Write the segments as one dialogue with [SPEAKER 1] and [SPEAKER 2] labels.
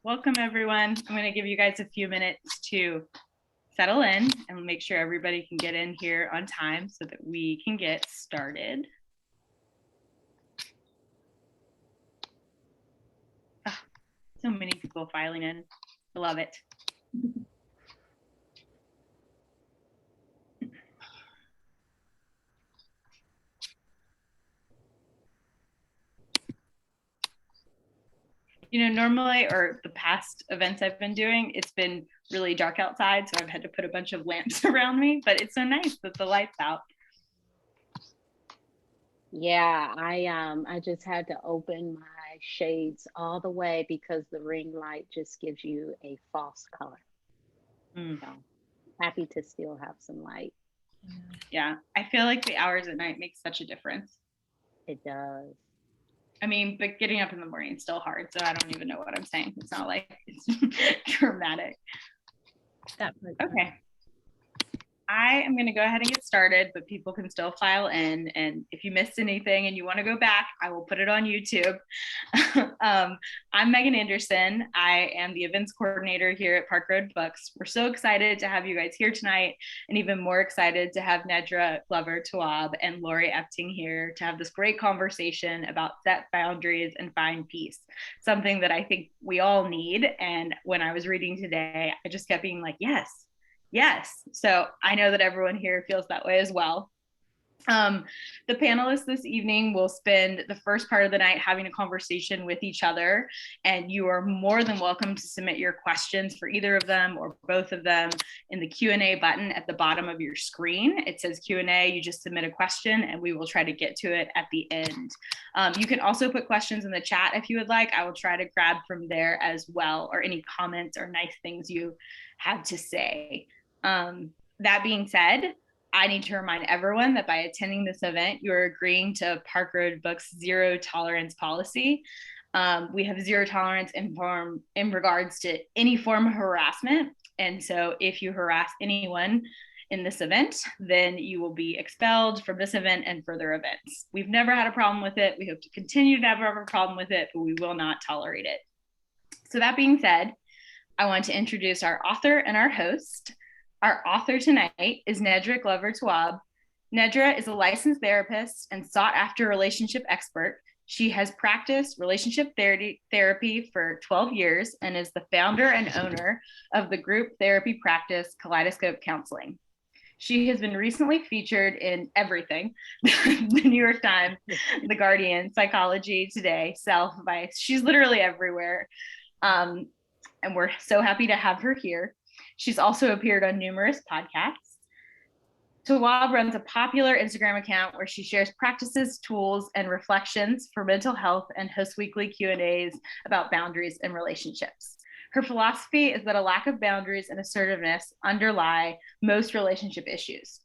[SPEAKER 1] Welcome everyone. I'm going to give you guys a few minutes to settle in and make sure everybody can get in here on time so that we can get started. So many people filing in. I love it. Normally, or the past events I've been doing, it's been really dark outside, so I've had to put a bunch of lamps around me, but it's so nice that the light's out.
[SPEAKER 2] Yeah, I just had to open my shades all the way because the ring light just gives you a false color. So happy to still have some light.
[SPEAKER 1] Yeah, I feel like the hours at night make such a difference.
[SPEAKER 2] It does.
[SPEAKER 1] I mean, but getting up in the morning is still hard, so I don't even know what I'm saying. It's not like it's dramatic. Okay. I am going to go ahead and get started, but people can still file in. And if you missed anything and you want to go back, I will put it on YouTube. I'm Megan Anderson. I am the events coordinator here at Park Road Books. We're so excited to have you guys here tonight, and even more excited to have Nedra Glover Tawwab and Lori Epting here to have this great conversation about set boundaries and find peace, something that I think we all need. And when I was reading today, I just kept being like, yes. So I know that everyone here feels that way as well. The panelists this evening will spend the first part of the night having a conversation with each other, and you are more than welcome to submit your questions for either of them or both of them in the Q&A button at the bottom of your screen. It says Q&A, you just submit a question and we will try to get to it at the end. You can also put questions in the chat if you would like. I will try to grab from there as well, or any comments or nice things you have to say. That being said, I need to remind everyone that by attending this event, you're agreeing to Park Road Books' zero tolerance policy. We have zero tolerance in regards to any form of harassment. And so if you harass anyone in this event, then you will be expelled from this event and further events. We've never had a problem with it. We hope to continue to never have a problem with it, but we will not tolerate it. So that being said, I want to introduce our author and our host. Our author tonight is Nedra Glover Tawwab. Nedra is a licensed therapist and sought-after relationship expert. She has practiced relationship therapy for 12 years and is the founder and owner of the group therapy practice Kaleidoscope Counseling. She has been recently featured in everything: the New York Times, The Guardian, Psychology Today, Self Advice. She's literally everywhere. And we're so happy to have her here. She's also appeared on numerous podcasts. Tawwab runs a popular Instagram account where she shares practices, tools, and reflections for mental health and hosts weekly Q&As about boundaries and relationships. Her philosophy is that a lack of boundaries and assertiveness underlie most relationship issues.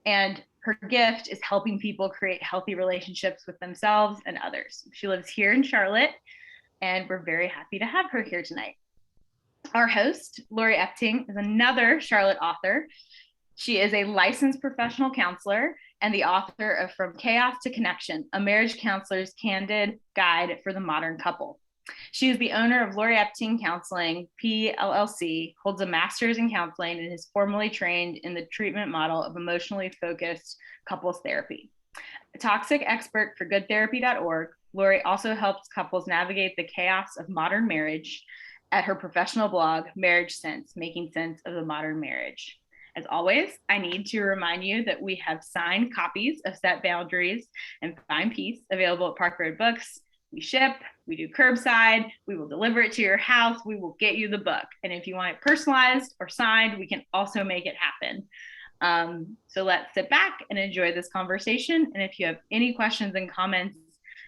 [SPEAKER 1] And her gift is helping people create healthy relationships with themselves and others. She lives here in Charlotte, and we're very happy to have her here tonight. Our host, Lori Epting, is another Charlotte author. She is a licensed professional counselor and the author of From Chaos to Connection, a marriage counselor's candid guide for the modern couple. She is the owner of Lori Epting Counseling, PLLC, holds a master's in counseling, and is formally trained in the treatment model of emotionally focused couples therapy. A toxic expert for goodtherapy.org, Lori also helps couples navigate the chaos of modern marriage at her professional blog, Marriage Sense, Making Sense of the Modern Marriage. As always, I need to remind you that we have signed copies of Set Boundaries and Find Peace available at Park Road Books. We ship, we do curbside, we will deliver it to your house, we will get you the book. And if you want it personalized or signed, we can also make it happen. So let's sit back and enjoy this conversation. And if you have any questions and comments,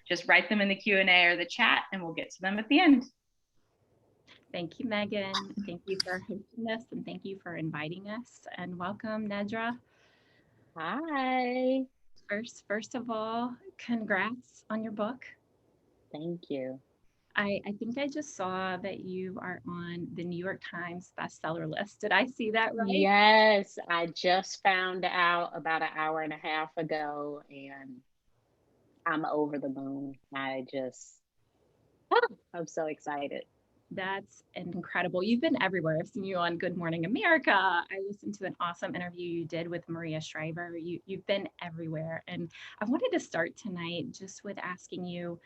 [SPEAKER 1] just write them in the Q&A or the chat, and we'll get to them at the end.
[SPEAKER 3] Thank you, Megan. Thank you for hosting us, and thank you for inviting us. And welcome, Nedra.
[SPEAKER 2] Hi.
[SPEAKER 3] First of all, congrats on your book.
[SPEAKER 2] Thank you.
[SPEAKER 3] I think I just saw that you are on the New York Times bestseller list. Did I see that right?
[SPEAKER 2] Yes, I just found out about an hour and a half ago, and I'm over the moon. I'm so excited.
[SPEAKER 3] That's incredible. You've been everywhere. I've seen you on Good Morning America. I listened to an awesome interview you did with Maria Shriver. You've been everywhere. And I wanted to start tonight just with asking you,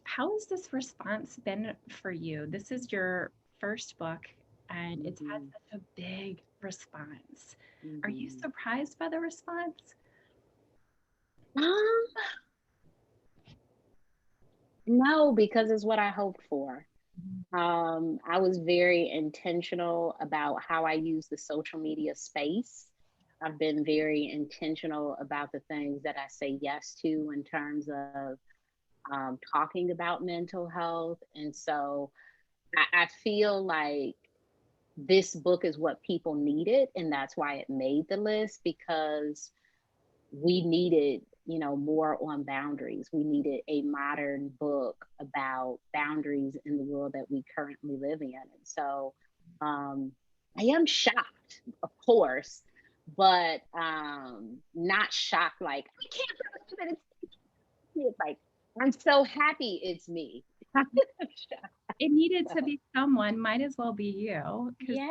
[SPEAKER 3] how has this response been for you? This is your first book and it's had such a big response. Are you surprised by the response?
[SPEAKER 2] No, because it's what I hoped for. I was very intentional about how I use the social media space. I've been very intentional about the things that I say yes to in terms of talking about mental health. And so I feel like this book is what people needed. And that's why it made the list, because we needed, more on boundaries. We needed a modern book about boundaries in the world that we currently live in. And so I am shocked, of course, but not shocked like, I can't believe it. It's like, I'm so happy it's me.
[SPEAKER 3] It needed to be someone, might as well be you.
[SPEAKER 2] Yes,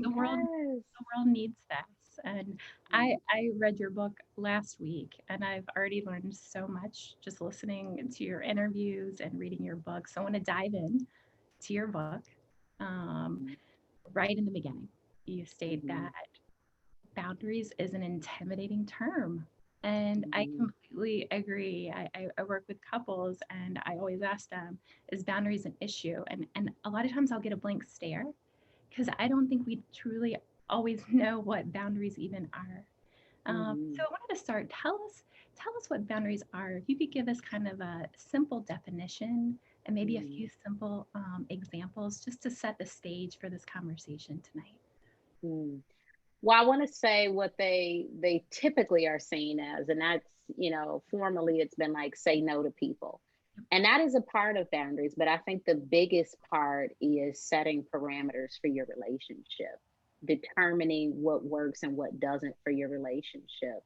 [SPEAKER 3] The world needs this. And I read your book last week and I've already learned so much just listening to your interviews and reading your book. So I want to dive in to your book. Right in the beginning, you state that boundaries is an intimidating term. And I completely agree. I work with couples and I always ask them, is boundaries an issue? And a lot of times I'll get a blank stare because I don't think we truly always know what boundaries even are. So I wanted to start. Tell us what boundaries are. If you could give us kind of a simple definition and maybe a few simple examples just to set the stage for this conversation tonight.
[SPEAKER 2] Well, I want to say what they typically are seen as, and that's, formally it's been like, say no to people. And that is a part of boundaries, but I think the biggest part is setting parameters for your relationship, determining what works and what doesn't for your relationship,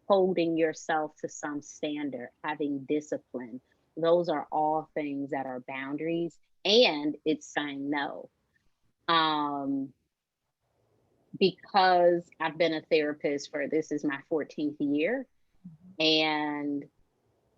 [SPEAKER 2] holding yourself to some standard, having discipline. Those are all things that are boundaries, and it's saying no. Because I've been a therapist this is my 14th year, and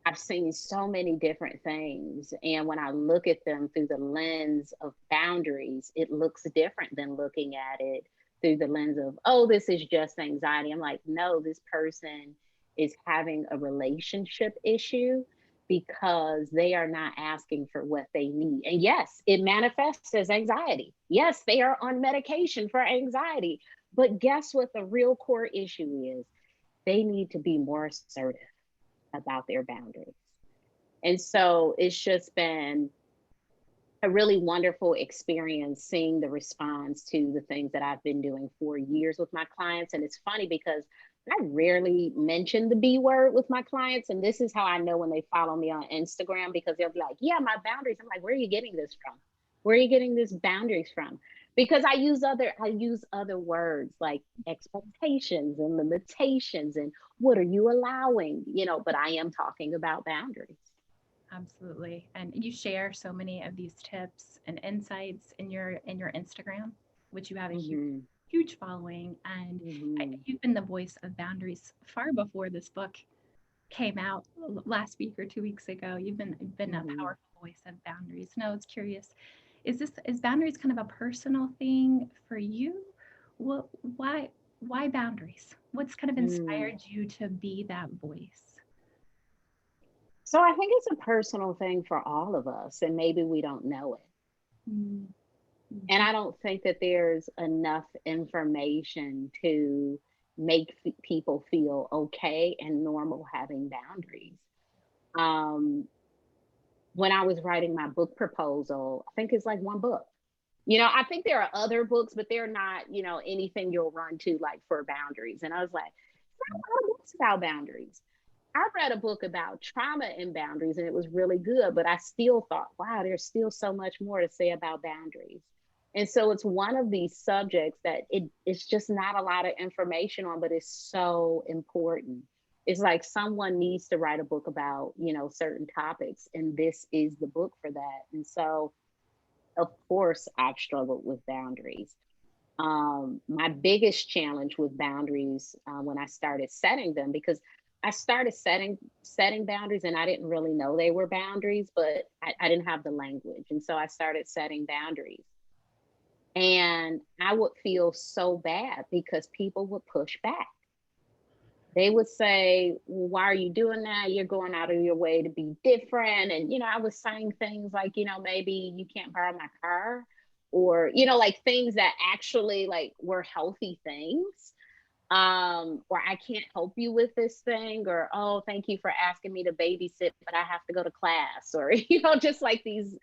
[SPEAKER 2] I've seen so many different things. And when I look at them through the lens of boundaries, it looks different than looking at it through the lens of, oh, this is just anxiety. I'm like, no, this person is having a relationship issue because they are not asking for what they need. And yes, it manifests as anxiety. Yes, they are on medication for anxiety. But guess what the real core issue is? They need to be more assertive about their boundaries. And so it's just been a really wonderful experience seeing the response to the things that I've been doing for years with my clients. And it's funny because I rarely mention the B word with my clients. And this is how I know when they follow me on Instagram, because they'll be like, yeah, my boundaries. I'm like, where are you getting this from? Where are you getting these boundaries from? Because I use other words like expectations and limitations and what are you allowing, but I am talking about boundaries.
[SPEAKER 3] Absolutely. And you share so many of these tips and insights in your Instagram, which you have a huge following. And you've been the voice of boundaries far before this book came out last week or 2 weeks ago. You've been a powerful voice of boundaries. No, it's curious. Is boundaries kind of a personal thing for you? Well, why boundaries? What's kind of inspired you to be that voice?
[SPEAKER 2] So I think it's a personal thing for all of us, and maybe we don't know it. And I don't think that there's enough information to make people feel okay and normal having boundaries. When I was writing my book proposal, I think it's like one book. I think there are other books, but they're not, anything you'll run to like for boundaries. And I was like, there's not a lot of books about boundaries. I read a book about trauma and boundaries and it was really good, but I still thought, wow, there's still so much more to say about boundaries. And so it's one of these subjects that it's just not a lot of information on, but it's so important. It's like someone needs to write a book about, certain topics, and this is the book for that. And so of course, I've struggled with boundaries. My biggest challenge with boundaries when I started setting them, because I started setting boundaries and I didn't really know they were boundaries, but I didn't have the language. And so I started setting boundaries. And I would feel so bad because people would push back. They would say, well, why are you doing that? You're going out of your way to be different. And, I was saying things like, maybe you can't borrow my car, or, like things that actually like were healthy things. Or I can't help you with this thing, or, oh, thank you for asking me to babysit, but I have to go to class, or, just like these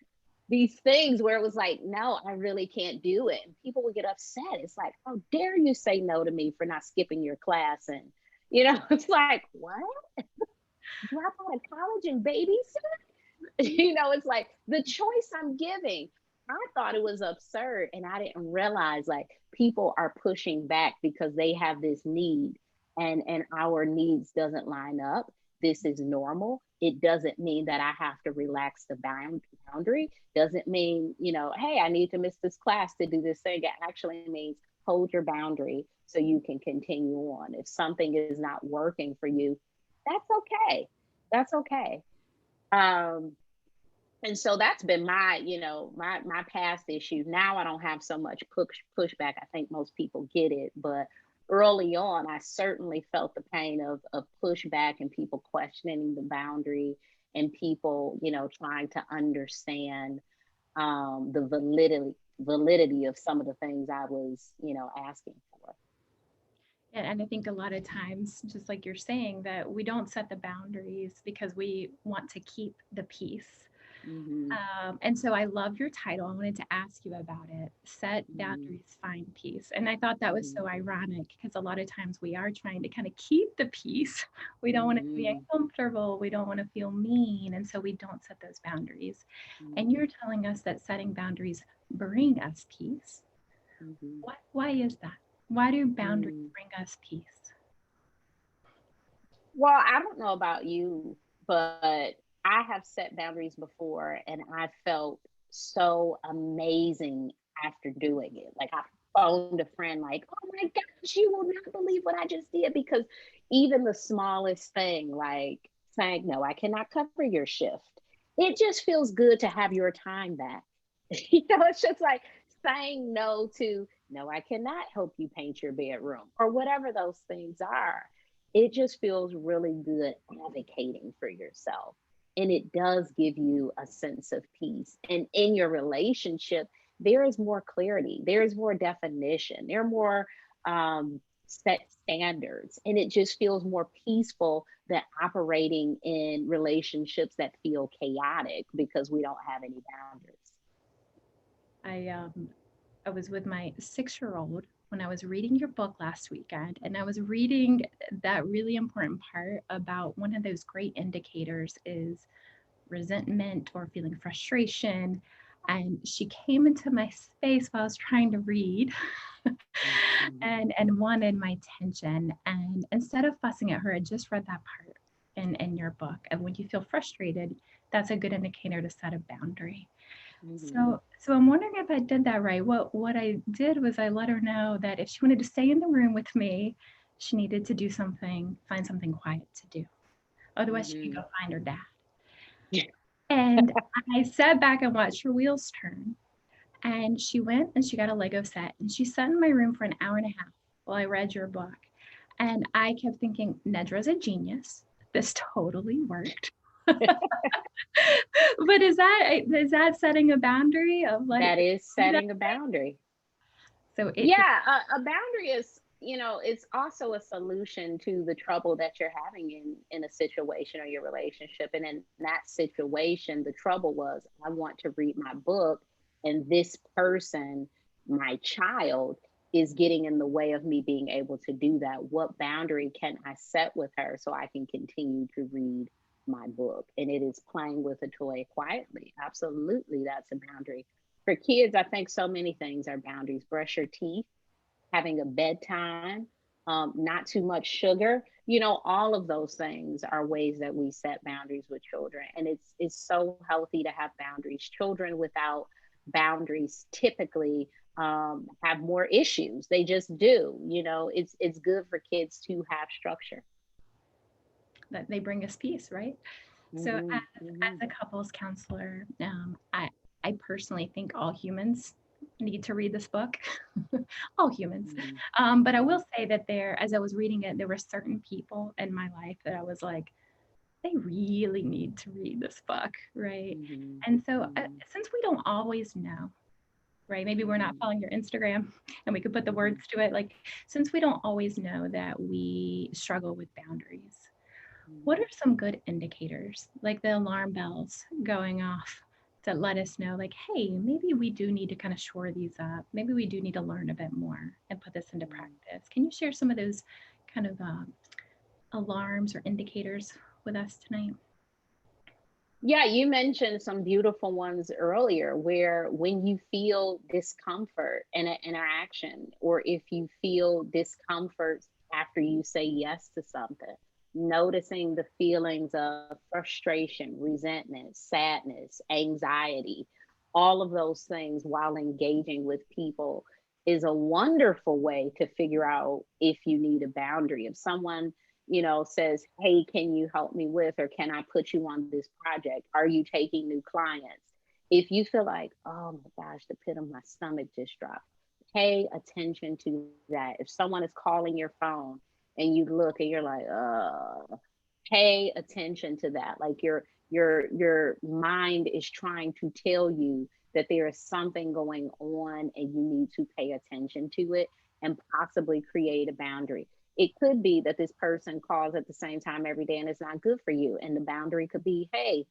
[SPEAKER 2] things where it was like, no, I really can't do it. And people would get upset. It's like, how dare you say no to me for not skipping your class? And, it's like, what? Drop out of college and babysit? It's like the choice I'm giving. I thought it was absurd, and I didn't realize like people are pushing back because they have this need, and our needs doesn't line up. This is normal. It doesn't mean that I have to relax the boundary. Doesn't mean, hey, I need to miss this class to do this thing. It actually means hold your boundary so you can continue on. If something is not working for you, that's okay. That's okay. And so that's been my, my past issue. Now I don't have so much pushback. I think most people get it, but early on, I certainly felt the pain of pushback and people questioning the boundary, and people, trying to understand the validity of some of the things I was, asking for.
[SPEAKER 3] And I think a lot of times, just like you're saying, that we don't set the boundaries because we want to keep the peace.
[SPEAKER 2] Mm-hmm.
[SPEAKER 3] And so I love your title. I wanted to ask you about it. Set boundaries, find peace. And I thought that was so ironic, because a lot of times we are trying to kind of keep the peace. We don't want to be uncomfortable. We don't want to feel mean. And so we don't set those boundaries. And you're telling us that setting boundaries bring us peace. Why is that? Why do boundaries bring us peace?
[SPEAKER 2] Well, I don't know about you, but I have set boundaries before, and I felt so amazing after doing it. Like, I phoned a friend like, oh my gosh, you will not believe what I just did. Because even the smallest thing, like saying, no, I cannot cover your shift, it just feels good to have your time back. It's just like saying no to, no, I cannot help you paint your bedroom, or whatever those things are. It just feels really good advocating for yourself. And it does give you a sense of peace. And in your relationship, there is more clarity, there is more definition, there are more set standards. And it just feels more peaceful than operating in relationships that feel chaotic because we don't have any boundaries.
[SPEAKER 3] I was with my 6-year-old when I was reading your book last weekend, and I was reading that really important part about one of those great indicators is resentment or feeling frustration. And she came into my space while I was trying to read and wanted my attention. And instead of fussing at her, I just read that part in your book. And when you feel frustrated, that's a good indicator to set a boundary. So I'm wondering if I did that right. What I did was I let her know that if she wanted to stay in the room with me, she needed to find something quiet to do. Otherwise, she could go find her dad. Yeah. And I sat back and watched her wheels turn. And she went and she got a Lego set, and she sat in my room for an hour and a half while I read your book. And I kept thinking, Nedra's a genius. This totally worked. But is that setting a boundary of like?
[SPEAKER 2] That is setting a boundary. So a boundary is, it's also a solution to the trouble that you're having in a situation or your relationship. And in that situation, the trouble was, I want to read my book, and this person, my child, is getting in the way of me being able to do that. What boundary can I set with her so I can continue to read my book? And it is playing with a toy quietly. Absolutely, that's a boundary. For kids, I think so many things are boundaries. Brush your teeth, having a bedtime, not too much sugar. All of those things are ways that we set boundaries with children. And it's so healthy to have boundaries. Children without boundaries typically have more issues. They just do. It's good for kids to have structure.
[SPEAKER 3] That they bring us peace, right? So as a couples counselor, I personally think all humans need to read this book. All humans. But I will say that as I was reading it, there were certain people in my life that I was like, they really need to read this book, right? And so since we don't always know, right? Maybe we're not following your Instagram and we could put the words to it. Like, since we don't always know that we struggle with boundaries, what are some good indicators, like the alarm bells going off that let us know, like, hey, maybe we do need to kind of shore these up. Maybe we do need to learn a bit more and put this into practice. Can you share some of those kind of alarms or indicators with us tonight?
[SPEAKER 2] Yeah, you mentioned some beautiful ones earlier where when you feel discomfort in an interaction, or if you feel discomfort after you say yes to something, noticing the feelings of frustration, resentment, sadness, anxiety, all of those things while engaging with people is a wonderful way to figure out if you need a boundary. If someone says, hey, can you help me with, or can I put you on this project? Are you taking new clients? If you feel like, oh my gosh, the pit of my stomach just dropped, pay attention to that. If someone is calling your phone and you look and you're like, pay attention to that. Like your mind is trying to tell you that there is something going on and you need to pay attention to it and possibly create a boundary. It could be that this person calls at the same time every day and it's not good for you. And the boundary could be, hey,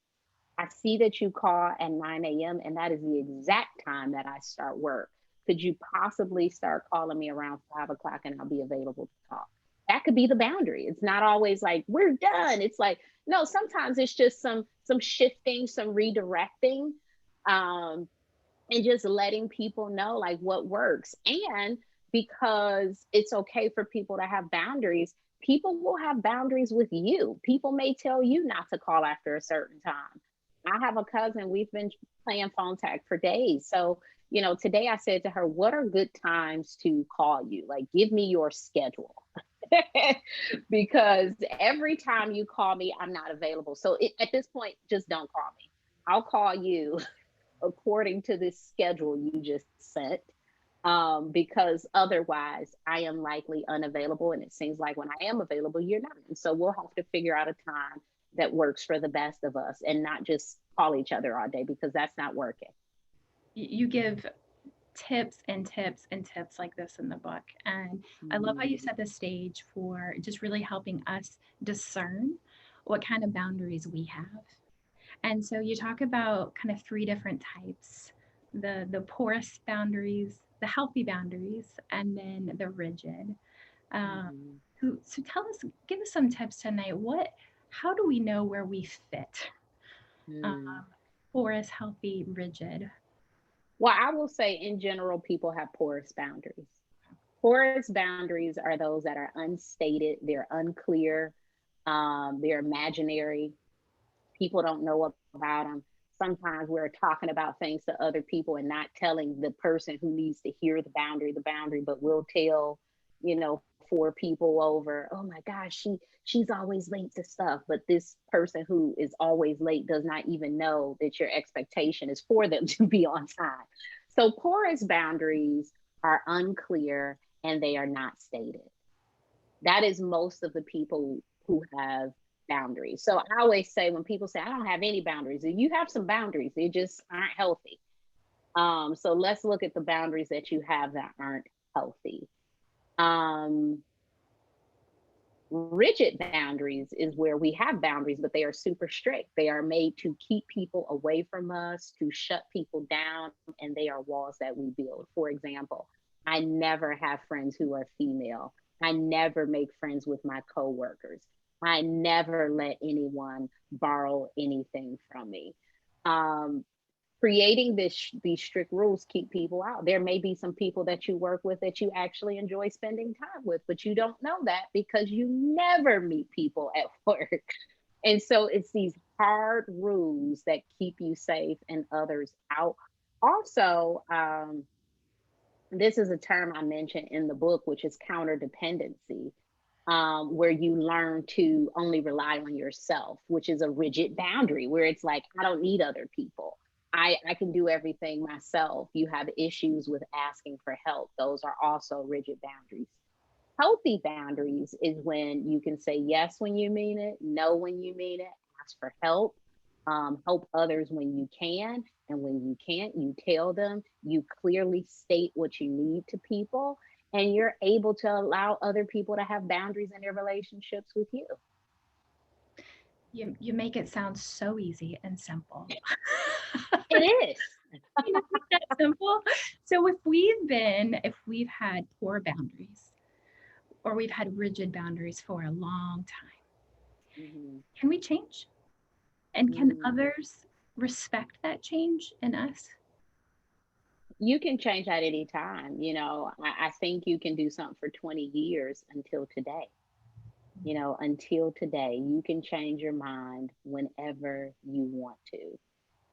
[SPEAKER 2] I see that you call at 9 a.m. and that is the exact time that I start work. Could you possibly start calling me around 5 o'clock and I'll be available to talk? That could be the boundary. It's not always like we're done. It's like, no, sometimes it's just some shifting, some redirecting, and just letting people know like what works. And because it's okay for people to have boundaries, people will have boundaries with you. People may tell you not to call after a certain time. I have a cousin, we've been playing phone tag for days. So, today I said to her, what are good times to call you? Like, give me your schedule. Because every time you call me, I'm not available. So at this point, just don't call me. I'll call you according to this schedule you just sent. Because otherwise I am likely unavailable. And it seems like when I am available, you're not. And so we'll have to figure out a time that works for the best of us and not just call each other all day, because that's not working.
[SPEAKER 3] You give tips and tips and tips like this in the book. And I love how you set the stage for just really helping us discern what kind of boundaries we have. And so you talk about kind of 3 different types, the porous boundaries, the healthy boundaries, and then the rigid. So give us some tips tonight. How do we know where we fit? Porous, healthy, rigid.
[SPEAKER 2] Well, I will say in general, people have porous boundaries. Porous boundaries are those that are unstated, they're unclear, they're imaginary. People don't know about them. Sometimes we're talking about things to other people and not telling the person who needs to hear the boundary, but we'll tell, 4 people over, oh my gosh, she's always late to stuff. But this person who is always late does not even know that your expectation is for them to be on time. So porous boundaries are unclear and they are not stated. That is most of the people who have boundaries. So I always say when people say, I don't have any boundaries, you have some boundaries, they just aren't healthy. So let's look at the boundaries that you have that aren't healthy. Rigid boundaries is where we have boundaries, but they are super strict. They are made to keep people away from us, to shut people down, and they are walls that we build. For example, I never have friends who are female. I never make friends with my coworkers. I never let anyone borrow anything from me. Creating these strict rules keep people out. There may be some people that you work with that you actually enjoy spending time with, but you don't know that because you never meet people at work. And so it's these hard rules that keep you safe and others out. Also, this is a term I mentioned in the book, which is counter dependency, where you learn to only rely on yourself, which is a rigid boundary where it's like, I don't need other people. I can do everything myself. You have issues with asking for help. Those are also rigid boundaries. Healthy boundaries is when you can say yes when you mean it, no when you mean it, ask for help, help others when you can. And when you can't, you tell them, you clearly state what you need to people, and you're able to allow other people to have boundaries in their relationships with you.
[SPEAKER 3] You make it sound so easy and simple.
[SPEAKER 2] It is.
[SPEAKER 3] You know, it's that simple. So if we've had poor boundaries, or we've had rigid boundaries for a long time, can we change? And can others respect that change in us?
[SPEAKER 2] You can change at any time. You know, I think you can do something for 20 years until today. You know, until today, you can change your mind whenever you want to.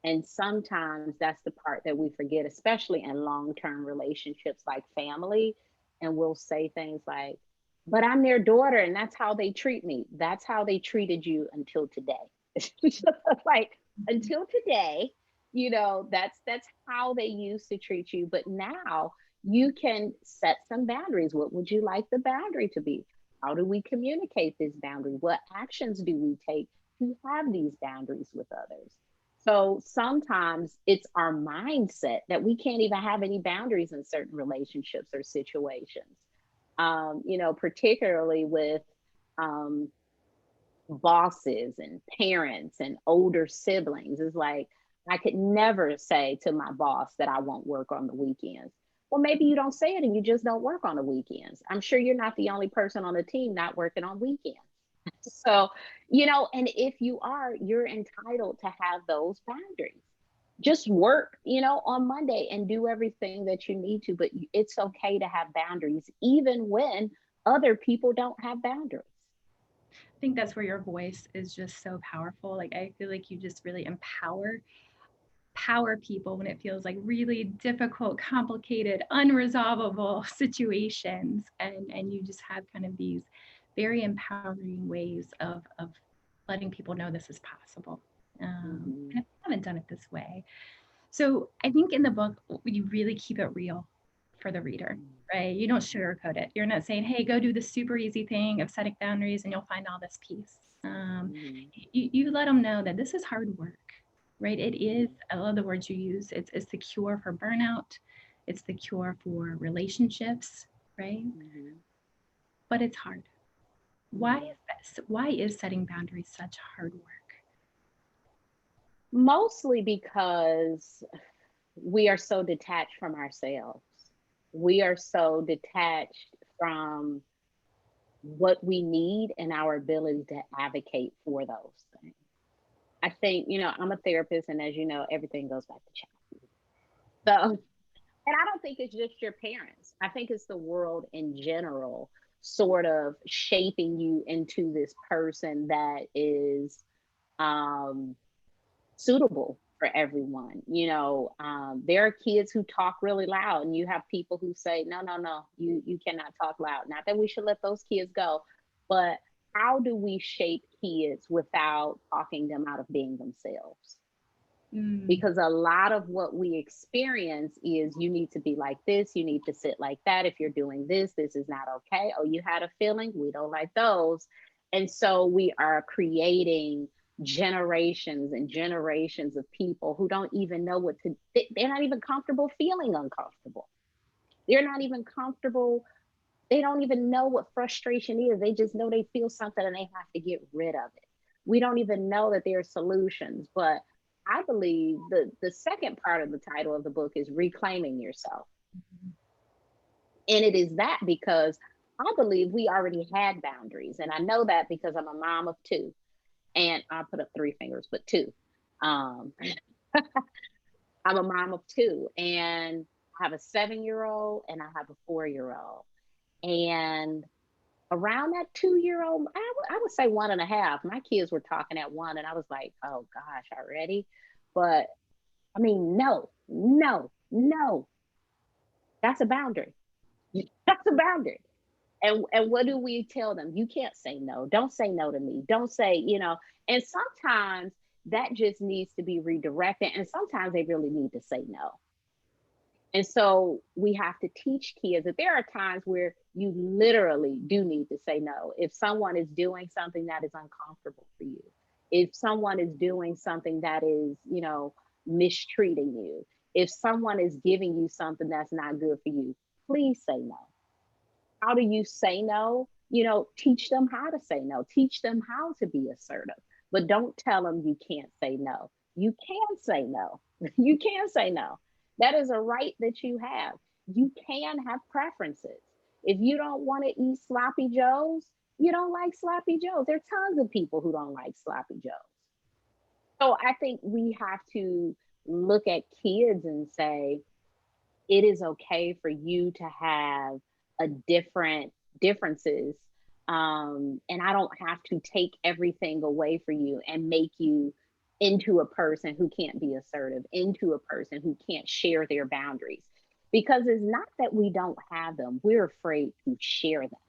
[SPEAKER 2] And sometimes that's the part that we forget, especially in long-term relationships like family. And we'll say things like, but I'm their daughter and that's how they treat me. That's how they treated you until today. Like, until today, you know, that's how they used to treat you. But now you can set some boundaries. What would you like the boundary to be? How do we communicate this boundary? What actions do we take to have these boundaries with others? So sometimes it's our mindset that we can't even have any boundaries in certain relationships or situations. You know, particularly with um, bosses and parents and older siblings. It's like, I could never say to my boss that I won't work on the weekends. Well, maybe you don't say it and you just don't work on the weekends. I'm sure you're not the only person on the team not working on weekends. So, you know, and if you are, you're entitled to have those boundaries. Just work, you know, on Monday and do everything that you need to, but it's okay to have boundaries, even when other people don't have boundaries.
[SPEAKER 3] I think that's where your voice is just so powerful. Like, I feel like you just really empower people when it feels like really difficult, complicated, unresolvable situations. And you just have kind of these very empowering ways of letting people know this is possible. And if you haven't done it this way. So I think in the book, you really keep it real for the reader, right? You don't sugarcoat it. You're not saying, hey, go do the super easy thing of setting boundaries and you'll find all this peace. You let them know that this is hard work, right? It is, I love the words you use. It's the cure for burnout. It's the cure for relationships, right? But it's hard. Why is this? Why is setting boundaries such hard work?
[SPEAKER 2] Mostly because we are so detached from ourselves. We are so detached from what we need and our ability to advocate for those things. I think, you know, I'm a therapist, and as you know, everything goes back to childhood. So, and I don't think it's just your parents. I think it's the world in general sort of shaping you into this person that is suitable for everyone. You know, there are kids who talk really loud, and you have people who say, no, no, no, you cannot talk loud. Not that we should let those kids go, but how do we shape kids without talking them out of being themselves? Because a lot of what we experience is, you need to be like this, you need to sit like that. If you're doing this, this is not okay. Oh, you had a feeling, we don't like those. And so we are creating generations and generations of people who don't even know what to, they're not even comfortable feeling uncomfortable. They're not even comfortable. They don't even know what frustration is. They just know they feel something and they have to get rid of it. We don't even know that there are solutions. But I believe the second part of the title of the book is Reclaiming Yourself. And it is that because I believe we already had boundaries. And I know that because I'm a mom of two. And I put up three fingers, but two. I'm a mom of two. And I have a 7-year-old and I have a 4-year-old. And around that 2-year-old, I would say 1.5. My kids were talking at 1, and I was like, oh gosh, already? But I mean, no, no, no. That's a boundary. That's a boundary. And what do we tell them? You can't say no. Don't say no to me. Don't say, and sometimes that just needs to be redirected. And sometimes they really need to say no. And so we have to teach kids that there are times where you literally do need to say no. If someone is doing something that is uncomfortable for you, if someone is doing something that is, mistreating you, if someone is giving you something that's not good for you, please say no. How do you say no? Teach them how to say no. Teach them how to be assertive, but don't tell them you can't say no. You can say no. You can say no. That is a right that you have. You can have preferences. If you don't want to eat sloppy joes, you don't like sloppy joes. There are tons of people who don't like sloppy joes. So I think we have to look at kids and say, it is okay for you to have a differences. And I don't have to take everything away for you and make you into a person who can't be assertive, into a person who can't share their boundaries. Because it's not that we don't have them, we're afraid to share them.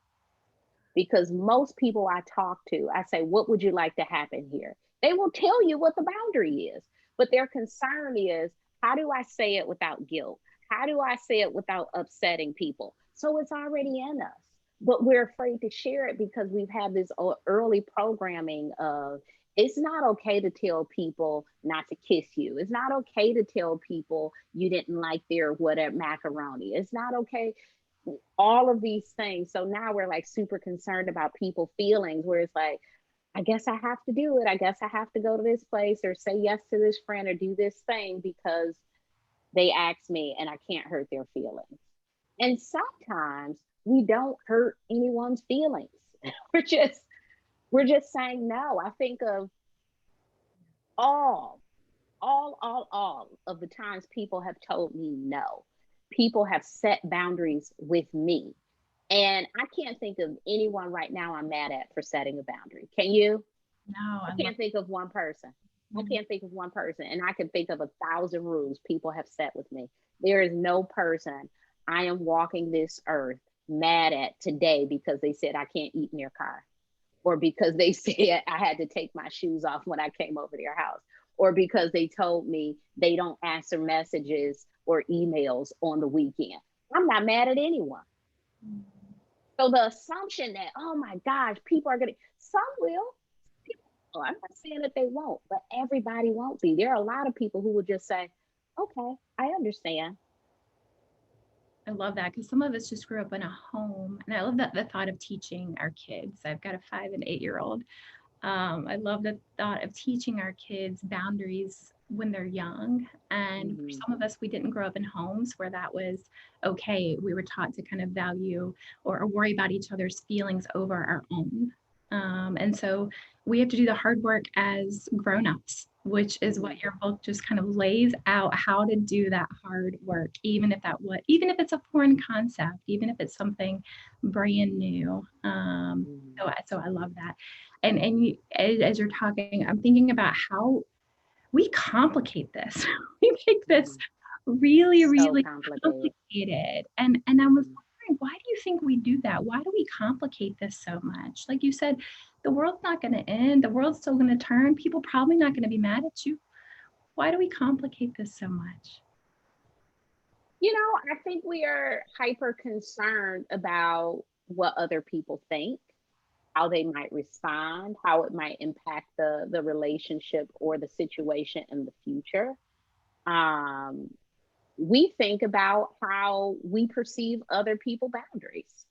[SPEAKER 2] Because most people I talk to, I say, what would you like to happen here? They will tell you what the boundary is, but their concern is, how do I say it without guilt? How do I say it without upsetting people? So it's already in us, but we're afraid to share it because we've had this early programming of, it's not okay to tell people not to kiss you. It's not okay to tell people you didn't like their whatever macaroni. It's not okay. All of these things. So now we're like super concerned about people's feelings, where it's like, I guess I have to do it. I guess I have to go to this place or say yes to this friend or do this thing because they asked me and I can't hurt their feelings. And sometimes we don't hurt anyone's feelings. We're just saying no. I think of all of the times people have told me no. People have set boundaries with me. And I can't think of anyone right now I'm mad at for setting a boundary. Can you?
[SPEAKER 3] No,
[SPEAKER 2] I can't think of one person. I can't think of one person. And I can think of 1,000 rules people have set with me. There is no person I am walking this earth mad at today because they said I can't eat in their car, or because they said I had to take my shoes off when I came over their house, or because they told me they don't answer messages or emails on the weekend. I'm not mad at anyone. So the assumption that, oh my gosh, people are going to, some will, I'm not saying that they won't, but everybody won't be. There are a lot of people who will just say, okay, I understand.
[SPEAKER 3] I love that, because some of us just grew up in a home, and I love that the thought of teaching our kids. I've got a 5 and 8-year-old. I love the thought of teaching our kids boundaries when they're young. And for some of us, we didn't grow up in homes where that was okay. We were taught to kind of value or worry about each other's feelings over our own. And so we have to do the hard work as grown-ups, which is what your book just kind of lays out, how to do that hard work, even if it's a foreign concept, even if it's something brand new. So I love that. And you, as you're talking, I'm thinking about how we complicate this. We make this really, really complicated. And I was wondering, why do you think we do that? Why do we complicate this so much? Like you said, the world's not going to end. The world's still going to turn. People probably not going to be mad at you. Why do we complicate this so much?
[SPEAKER 2] I think we are hyper concerned about what other people think, how they might respond, how it might impact the relationship or the situation in the future. We think about how we perceive other people's boundaries.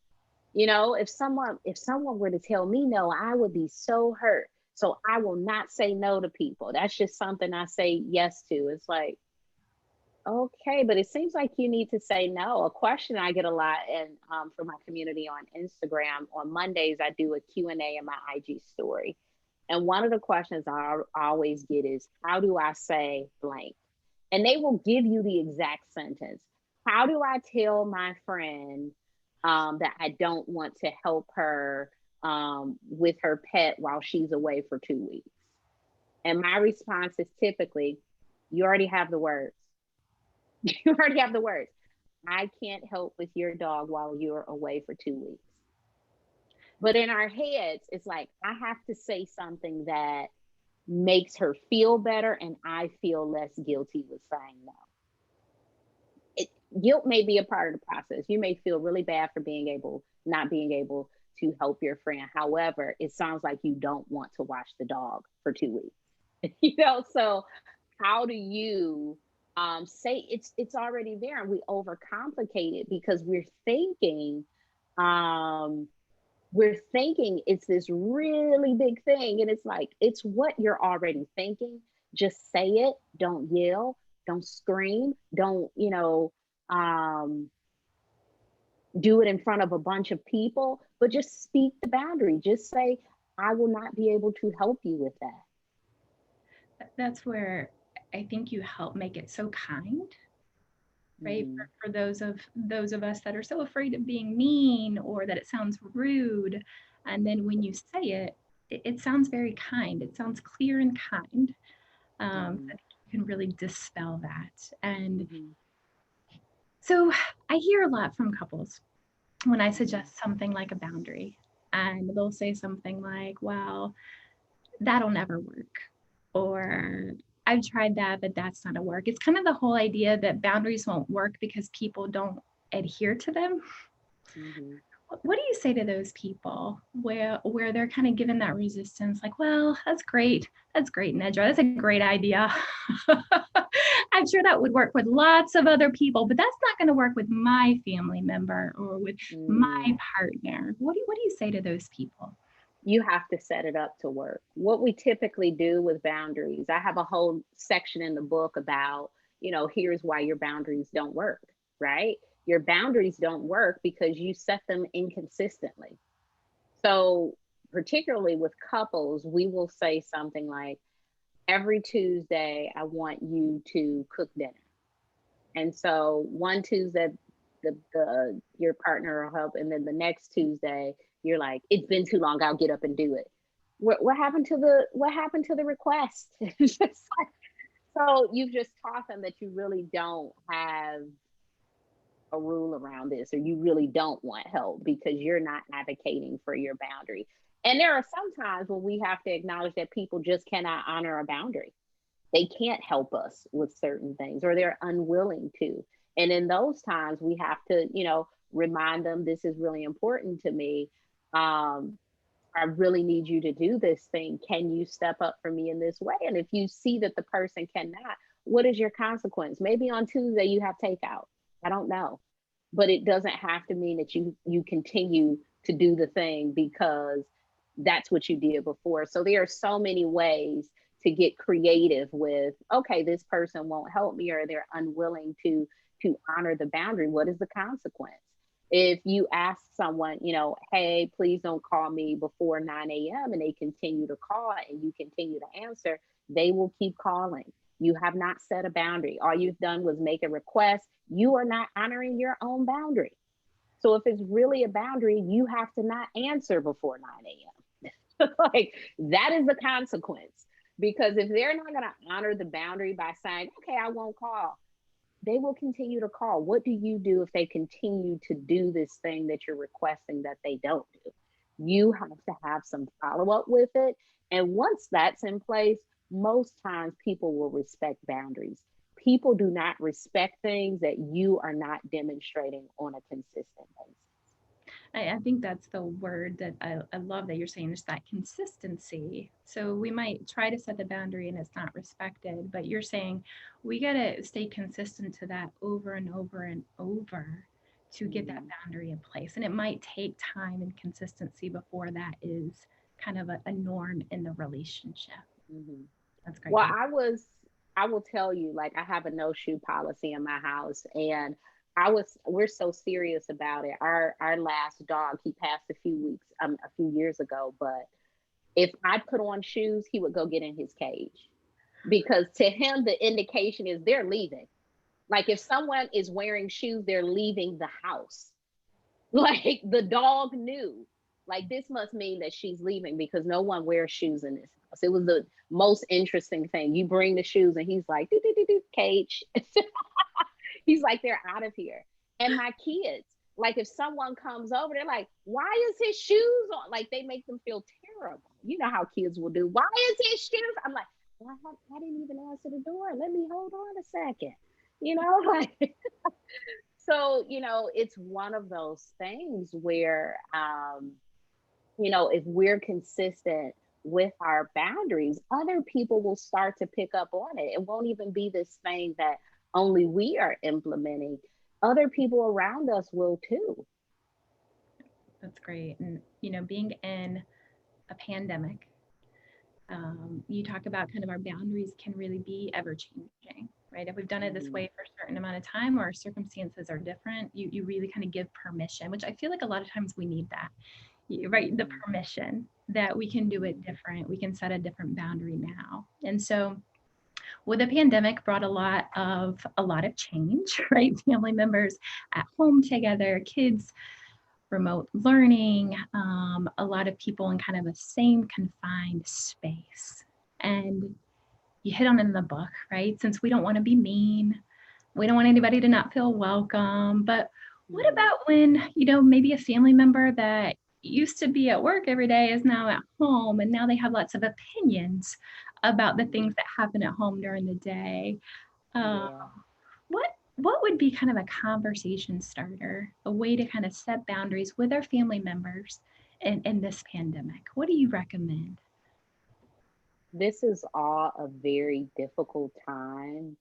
[SPEAKER 2] If someone were to tell me no, I would be so hurt. So I will not say no to people. That's just something I say yes to. It's like, okay, but it seems like you need to say no. A question I get a lot, and from my community on Instagram, on Mondays, I do a Q&A in my IG story. And one of the questions I always get is, how do I say blank? And they will give you the exact sentence. How do I tell my friend that I don't want to help her with her pet while she's away for 2 weeks? And my response is typically, you already have the words. You already have the words. I can't help with your dog while you're away for 2 weeks. But in our heads, it's like, I have to say something that makes her feel better and I feel less guilty with saying no. Guilt may be a part of the process. You may feel really bad for not being able to help your friend. However, it sounds like you don't want to watch the dog for 2 weeks. So how do you say it's already there, and we overcomplicate it because we're thinking it's this really big thing, and it's like, it's what you're already thinking. Just say it. Don't yell, don't scream, don't do it in front of a bunch of people, but just speak the boundary. Just say, I will not be able to help you with that.
[SPEAKER 3] That's where I think you help make it so kind, right? For those of us that are so afraid of being mean or that it sounds rude. And then when you say it sounds very kind. It sounds clear and kind. That you can really dispel that. And so I hear a lot from couples when I suggest something like a boundary, and they'll say something like, well, that'll never work, or I've tried that, but that's not a work. It's kind of the whole idea that boundaries won't work because people don't adhere to them. What do you say to those people where they're kind of given that resistance, like, well, that's great, Nedra, that's a great idea. I'm sure that would work with lots of other people, but that's not going to work with my family member or with my partner. What do you say to those people?
[SPEAKER 2] You have to set it up to work. What we typically do with boundaries, I have a whole section in the book about, here's why your boundaries don't work, right? Your boundaries don't work because you set them inconsistently. So particularly with couples, we will say something like, every Tuesday, I want you to cook dinner. And so one Tuesday, your partner will help, and then the next Tuesday, you're like, it's been too long, I'll get up and do it. What happened to the request? So you've just taught them that you really don't have a rule around this, or you really don't want help because you're not advocating for your boundary. And there are some times when we have to acknowledge that people just cannot honor a boundary. They can't help us with certain things, or they're unwilling to. And in those times, we have to, remind them, this is really important to me. I really need you to do this thing. Can you step up for me in this way? And if you see that the person cannot, what is your consequence? Maybe on Tuesday you have takeout. I don't know. But it doesn't have to mean that you continue to do the thing because that's what you did before. So there are so many ways to get creative with, okay, this person won't help me, or they're unwilling to honor the boundary. What is the consequence? If you ask someone, hey, please don't call me before 9 a.m. and they continue to call and you continue to answer, they will keep calling. You have not set a boundary. All you've done was make a request. You are not honoring your own boundary. So if it's really a boundary, you have to not answer before 9 a.m. Like, that is the consequence. Because if they're not going to honor the boundary by saying, okay, I won't call, they will continue to call. What do you do if they continue to do this thing that you're requesting that they don't do? You have to have some follow-up with it. And once that's in place, most times people will respect boundaries. People do not respect things that you are not demonstrating on a consistent basis.
[SPEAKER 3] I think that's the word that I love that you're saying, is that consistency. So we might try to set the boundary and it's not respected, but you're saying we got to stay consistent to that over and over and over to get that boundary in place. And it might take time and consistency before that is kind of a norm in the relationship. That's great.
[SPEAKER 2] Well, I will tell you, like, I have a no shoe policy in my house, and we're so serious about it. Our last dog, he passed a few years ago, but if I put on shoes, he would go get in his cage, because to him, the indication is they're leaving. Like, if someone is wearing shoes, they're leaving the house. Like, the dog knew, like, this must mean that she's leaving because no one wears shoes in this house. It was the most interesting thing. You bring the shoes and he's like, cage. He's like, they're out of here. And my kids, like if someone comes over, they're like, why is his shoes on? Like they make them feel terrible. You know how kids will do. Why is his shoes? I'm like, well, I didn't even answer the door. Let me hold on a second. You know, like, so, you know, it's one of those things where, you know, if we're consistent with our boundaries, other people will start to pick up on it. It won't even be this thing that only we are implementing. Other people around us will too.
[SPEAKER 3] That's great. And, you know, being in a pandemic, you talk about kind of our boundaries can really be ever changing, right? If we've done it this way for a certain amount of time or our circumstances are different, you really kind of give permission, which I feel like a lot of times we need that, right? The permission that we can do it different. We can set a different boundary now. And so well, the pandemic brought a lot of change, right? Family members at home together, kids remote learning, a lot of people in kind of a same confined space. And you hit on it in the book, right? Since we don't want to be mean, we don't want anybody to not feel welcome. But what about when, you know, maybe a family member that used to be at work every day is now at home and now they have lots of opinions about the things that happen at home during the day? What would be kind of a conversation starter, a way to kind of set boundaries with our family members in this pandemic? What do you recommend?
[SPEAKER 2] This is all a very difficult time.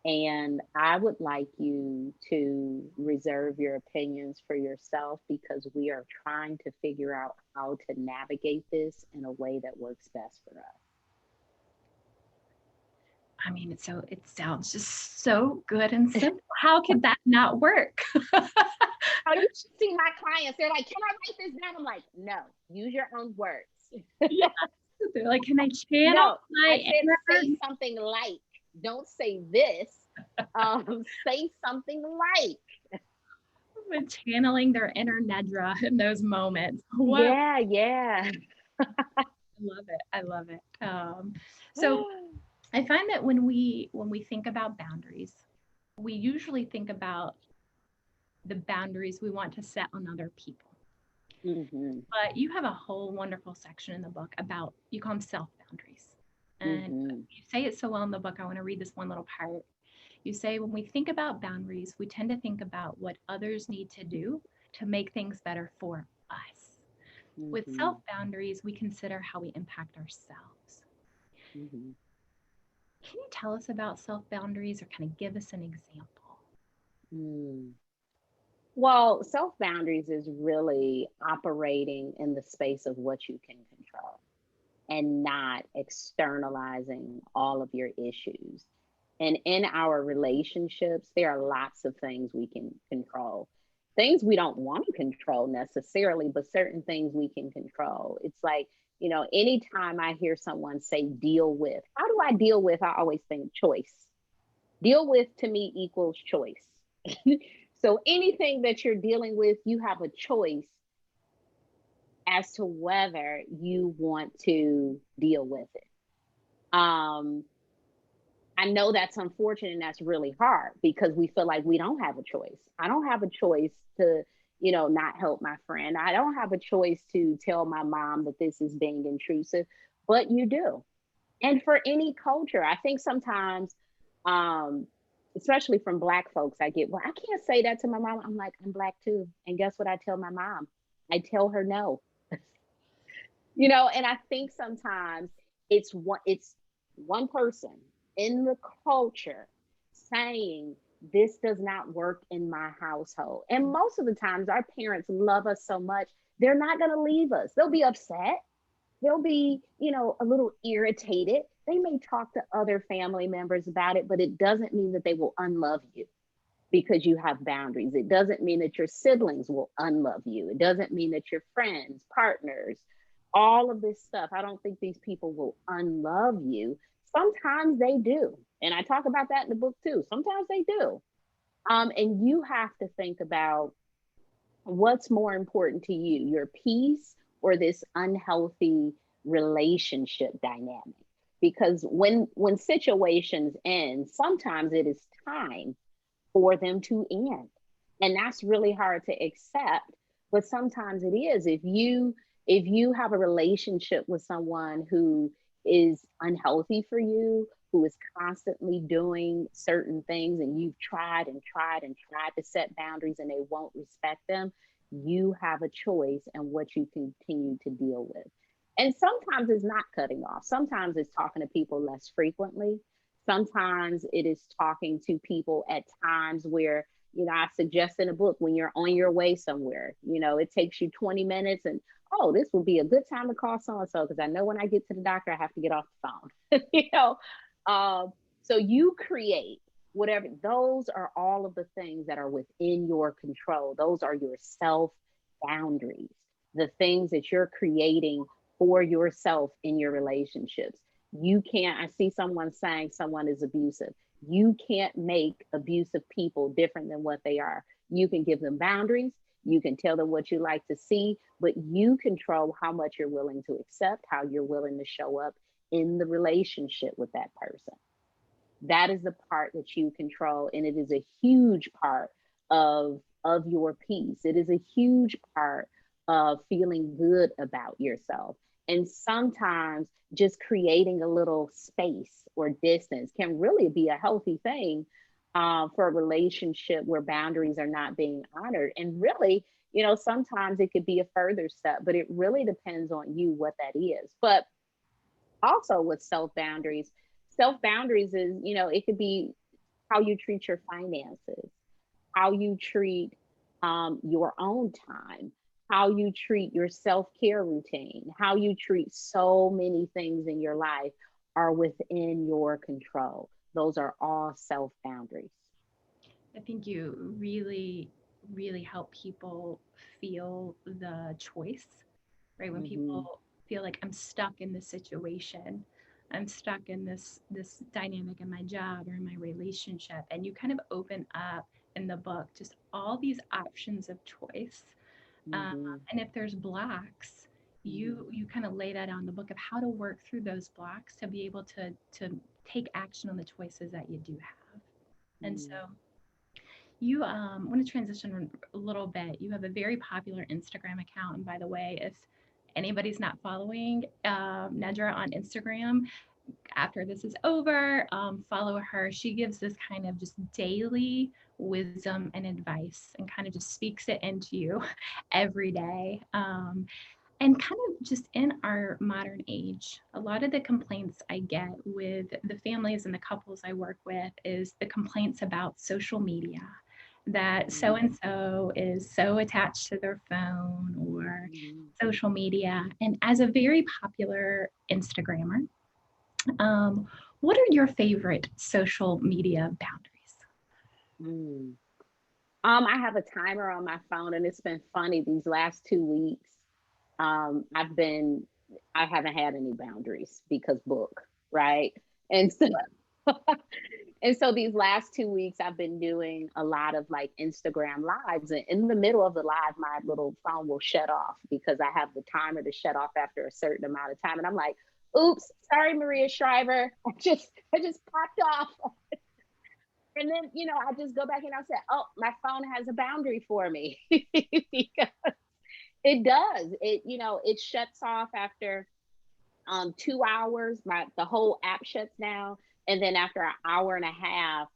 [SPEAKER 2] And I would like you to reserve your opinions for yourself because we are trying to figure out how to navigate this in a way that works best for us.
[SPEAKER 3] I mean, it sounds just so good and simple. How could that not work?
[SPEAKER 2] How you should see my clients. They're like, can I write this down? I'm like, no, use your own words.
[SPEAKER 3] Yeah. They're like, can I channel
[SPEAKER 2] I said say something like, don't say this. Say something like.
[SPEAKER 3] With channeling their inner Nedra in those moments.
[SPEAKER 2] What? Yeah.
[SPEAKER 3] I love it. So I find that when we think about boundaries, we usually think about the boundaries we want to set on other people. But you have a whole wonderful section in the book about, you call them self-boundaries. And you say it so well in the book. I want to read this one little part. You say, when we think about boundaries, we tend to think about what others need to do to make things better for us. With self-boundaries, we consider how we impact ourselves. Can you tell us about self-boundaries or kind of give us an example?
[SPEAKER 2] Well, self-boundaries is really operating in the space of what you can control and not externalizing all of your issues. And in our relationships, there are lots of things we can control. Things we don't want to control necessarily, but certain things we can control. It's like, you know, anytime I hear someone say deal with, how do I deal with? I always think choice. Deal with to me equals choice. So anything that you're dealing with, you have a choice as to whether you want to deal with it. I know that's unfortunate and that's really hard because we feel like we don't have a choice. I don't have a choice to, you know, not help my friend. I don't have a choice to tell my mom that this is being intrusive, but you do. And for any culture, I think sometimes, especially from Black folks, I get, well, I can't say that to my mom. I'm like, I'm Black too. And guess what I tell my mom? I tell her no. You know, and I think sometimes it's one person in the culture saying this does not work in my household. And most of the times our parents love us so much, they're not going to leave us. They'll be upset. They'll be, you know, a little irritated. They may talk to other family members about it, but it doesn't mean that they will unlove you because you have boundaries. It doesn't mean that your siblings will unlove you. It doesn't mean that your friends, partners, all of this stuff. I don't think these people will unlove you. Sometimes they do. And I talk about that in the book too. Sometimes they do. And you have to think about what's more important to you, your peace or this unhealthy relationship dynamic. Because when situations end, sometimes it is time for them to end. And that's really hard to accept, but sometimes it is. If you have a relationship with someone who is unhealthy for you, who is constantly doing certain things, and you've tried and tried and tried to set boundaries and they won't respect them, you have a choice in what you continue to deal with. And sometimes it's not cutting off. Sometimes it's talking to people less frequently. Sometimes it is talking to people at times where, I suggest in a book, when you're on your way somewhere, it takes you 20 minutes and, oh, this would be a good time to call so-and-so because I know when I get to the doctor, I have to get off the phone. So you create whatever, those are all of the things that are within your control. Those are your self boundaries, the things that you're creating for yourself in your relationships. You can't, I see someone saying someone is abusive. You can't make abusive people different than what they are. You can give them boundaries. You can tell them what you like to see, but you control how much you're willing to accept, how you're willing to show up in the relationship with that person. That is the part that you control. And it is a huge part of your peace. It is a huge part of feeling good about yourself. And sometimes just creating a little space or distance can really be a healthy thing for a relationship where boundaries are not being honored. And really, sometimes it could be a further step, but it really depends on you what that is. But also with self boundaries is, it could be how you treat your finances, how you treat your own time, how you treat your self-care routine, how you treat so many things in your life are within your control. Those are all self boundaries.
[SPEAKER 3] I think you really, really help people feel the choice, right? When people feel like I'm stuck in this situation, I'm stuck in this dynamic in my job or in my relationship, and you kind of open up in the book just all these options of choice. And if there's blocks, you kind of lay that out in the book of how to work through those blocks to be able to take action on the choices that you do have. And so you want to transition a little bit. You have a very popular Instagram account. And by the way, if anybody's not following Nedra on Instagram, after this is over, follow her. She gives this kind of just daily wisdom and advice and kind of just speaks it into you every day. And kind of just in our modern age, a lot of the complaints I get with the families and the couples I work with is the complaints about social media, that so and so is so attached to their phone or social media. And as a very popular Instagrammer, what are your favorite social media boundaries?
[SPEAKER 2] I have a timer on my phone, and it's been funny these last 2 weeks. I haven't had any boundaries because book, right? And so and so these last 2 weeks I've been doing a lot of like Instagram lives, and in the middle of the live my little phone will shut off because I have the timer to shut off after a certain amount of time, and I'm like, oops, sorry, Maria Shriver, I just popped off. And then, I just go back and I say, oh, my phone has a boundary for me. Because it does. It shuts off after 2 hours. The whole app shuts down. And then after an hour and a half,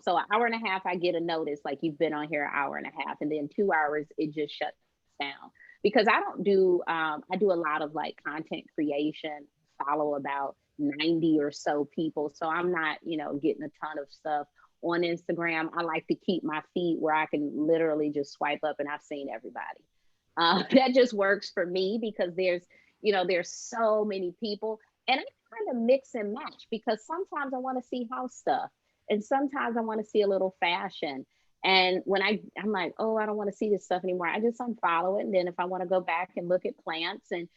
[SPEAKER 2] so an hour and a half, I get a notice like you've been on here an hour and a half. And then 2 hours, it just shuts down. Because I do a lot of like content creation, follow about 90 or so people. So I'm not, getting a ton of stuff on Instagram. I like to keep my feed where I can literally just swipe up and I've seen everybody. That just works for me because there's so many people, and I kind of mix and match because sometimes I want to see house stuff and sometimes I want to see a little fashion. And when I'm like, oh, I don't want to see this stuff anymore, I just unfollow it. And then if I want to go back and look at plants and,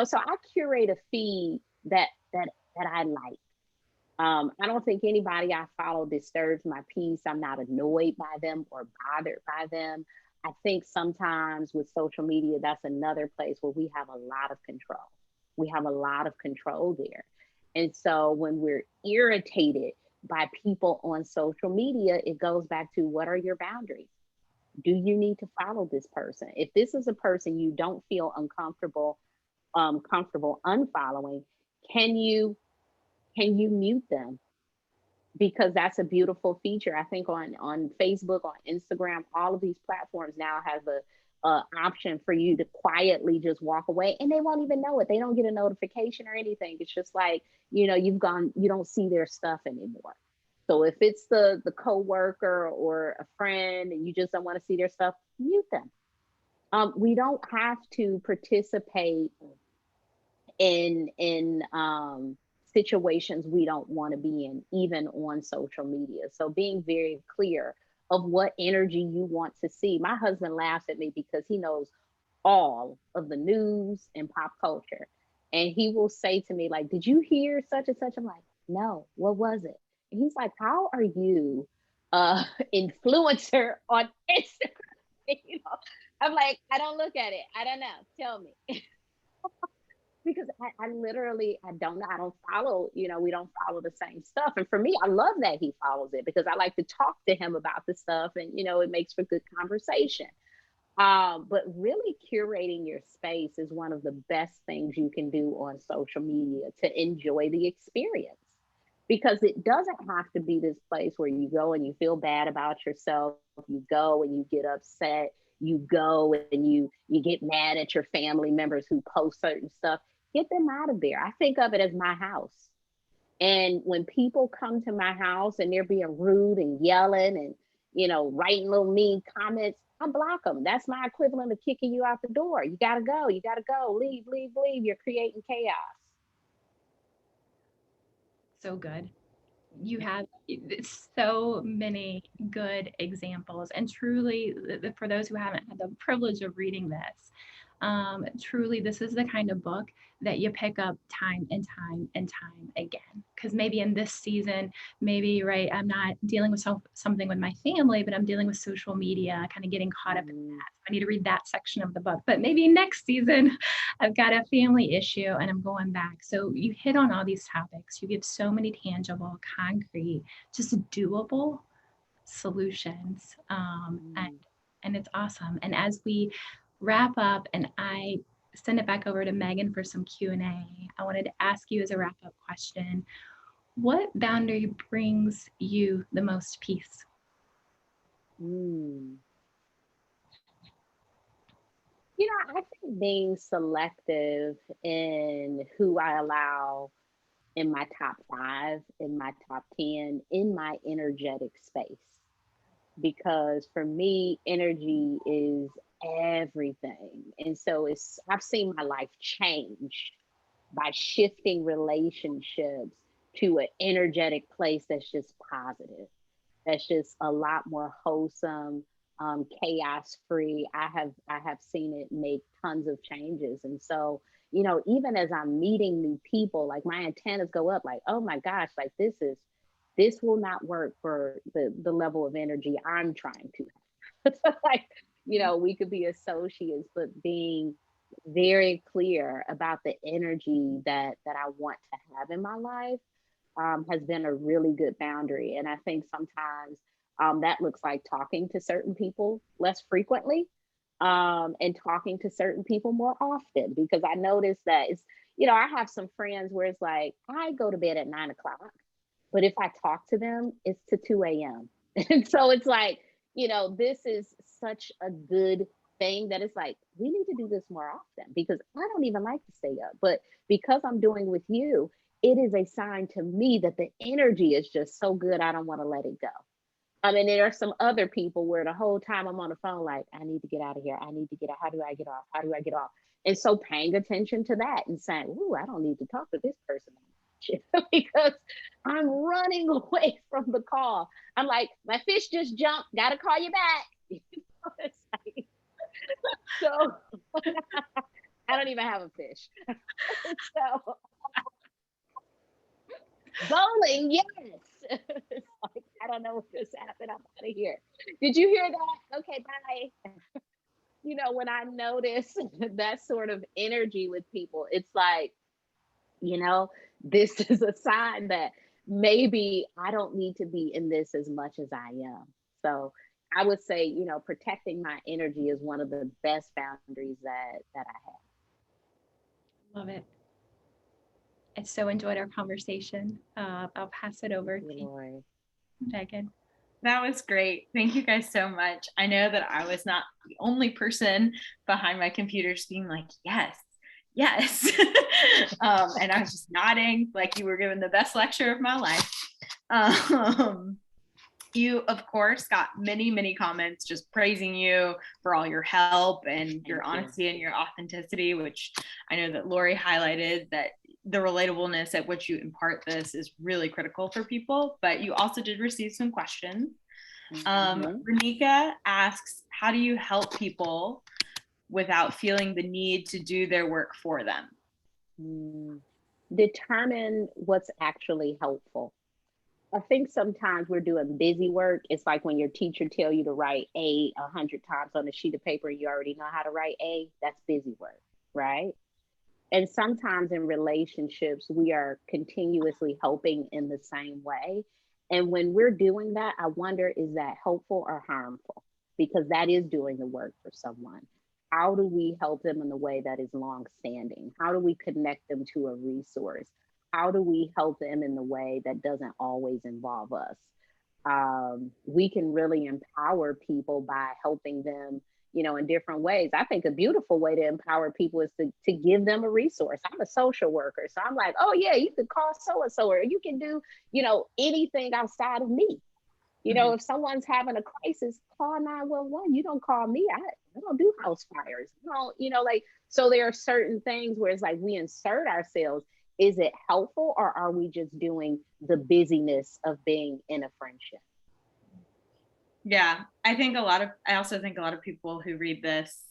[SPEAKER 2] so I curate a feed that I like. I don't think anybody I follow disturbs my peace. I'm not annoyed by them or bothered by them. I think sometimes with social media, that's another place where we have a lot of control. We have a lot of control there. And so when we're irritated by people on social media, it goes back to, what are your boundaries? Do you need to follow this person? If this is a person you don't feel comfortable unfollowing, can you mute them? Because that's a beautiful feature. I think on Facebook, on Instagram, all of these platforms now have a option for you to quietly just walk away, and they won't even know it. They don't get a notification or anything. It's just like, you've gone, you don't see their stuff anymore. So if it's the coworker or a friend and you just don't want to see their stuff, mute them. We don't have to participate in situations we don't want to be in, even on social media. So being very clear of what energy you want to see. My husband laughs at me because he knows all of the news and pop culture. And he will say to me, like, did you hear such and such? I'm like, no, what was it? And he's like, how are you influencer on Instagram? I'm like, I don't look at it. I don't know. Tell me. Because I literally, I don't know. I don't follow, we don't follow the same stuff. And for me, I love that he follows it, because I like to talk to him about the stuff, and, it makes for good conversation. But really curating your space is one of the best things you can do on social media to enjoy the experience, because it doesn't have to be this place where you go and you feel bad about yourself. You go and you get upset. You go and you get mad at your family members who post certain stuff. Get them out of there. I think of it as my house. And when people come to my house and they're being rude and yelling and, writing little mean comments, I block them. That's my equivalent of kicking you out the door. You got to go. You got to go. Leave, leave, leave. You're creating chaos.
[SPEAKER 3] So good. You have so many good examples, and truly, for those who haven't had the privilege of reading this, truly, this is the kind of book that you pick up time and time and time again. Because maybe in this season, maybe, right, I'm not dealing with something with my family, but I'm dealing with social media, kind of getting caught up in that. So I need to read that section of the book. But maybe next season, I've got a family issue and I'm going back. So you hit on all these topics. You give so many tangible, concrete, just doable solutions. And it's awesome. And as we wrap up and I send it back over to Megan for some Q&A, I wanted to ask you as a wrap-up question, what boundary brings you the most peace?
[SPEAKER 2] I think being selective in who I allow in my top 5, in my top 10, in my energetic space. Because for me, energy is everything. And so I've seen my life change by shifting relationships to an energetic place that's just positive, that's just a lot more wholesome, chaos free. I have seen it make tons of changes. And so, even as I'm meeting new people, like my antennas go up, like, oh my gosh, like this will not work for the level of energy I'm trying to have. Like, we could be associates, but being very clear about the energy that I want to have in my life has been a really good boundary. And I think sometimes that looks like talking to certain people less frequently, and talking to certain people more often, because I noticed that I have some friends where it's like, I go to bed at 9 o'clock, but if I talk to them, it's to 2 a.m. And so it's like, this is such a good thing that it's like, we need to do this more often, because I don't even like to stay up. But because I'm doing with you, it is a sign to me that the energy is just so good, I don't want to let it go. I mean, there are some other people where the whole time I'm on the phone, like, I need to get out of here. I need to get out. How do I get off? How do I get off? And so paying attention to that and saying, ooh, I don't need to talk to this person because I'm running away from the call. I'm like, my fish just jumped. Got to call you back. So I don't even have a fish. So bowling, yes. It's like, I don't know what just happened. I'm out of here. Did you hear that? Okay, bye. When I notice that sort of energy with people, it's like, this is a sign that maybe I don't need to be in this as much as I am. So I would say, protecting my energy is one of the best boundaries that I have.
[SPEAKER 3] Love it. I so enjoyed our conversation. I'll pass it over to you, Megan.
[SPEAKER 1] That was great. Thank you guys so much. I know that I was not the only person behind my computer being like, yes, yes. And I was just nodding like you were giving the best lecture of my life. You, of course, got many, many comments just praising you for all your help and your honesty and your authenticity, which I know that Lori highlighted, that the relatableness at which you impart this is really critical for people. But you also did receive some questions. Renika asks, how do you help people without feeling the need to do their work for them?
[SPEAKER 2] Determine what's actually helpful. I think sometimes we're doing busy work. It's like when your teacher tell you to write A 100 times on a sheet of paper and you already know how to write A. That's busy work, right? And sometimes in relationships, we are continuously helping in the same way. And when we're doing that, I wonder, is that helpful or harmful? Because that is doing the work for someone. How do we help them in a way that is long-standing? How do we connect them to a resource? How do we help them in the way that doesn't always involve us? We can really empower people by helping them, in different ways. I think a beautiful way to empower people is to give them a resource. I'm a social worker, so I'm like, oh yeah, you could call so-and-so, or you can do, anything outside of me. If someone's having a crisis, call 911. You don't call me. I don't do house fires. So there are certain things where it's like we insert ourselves. Is it helpful, or are we just doing the busyness of being in a friendship?
[SPEAKER 1] Yeah, I also think a lot of people who read this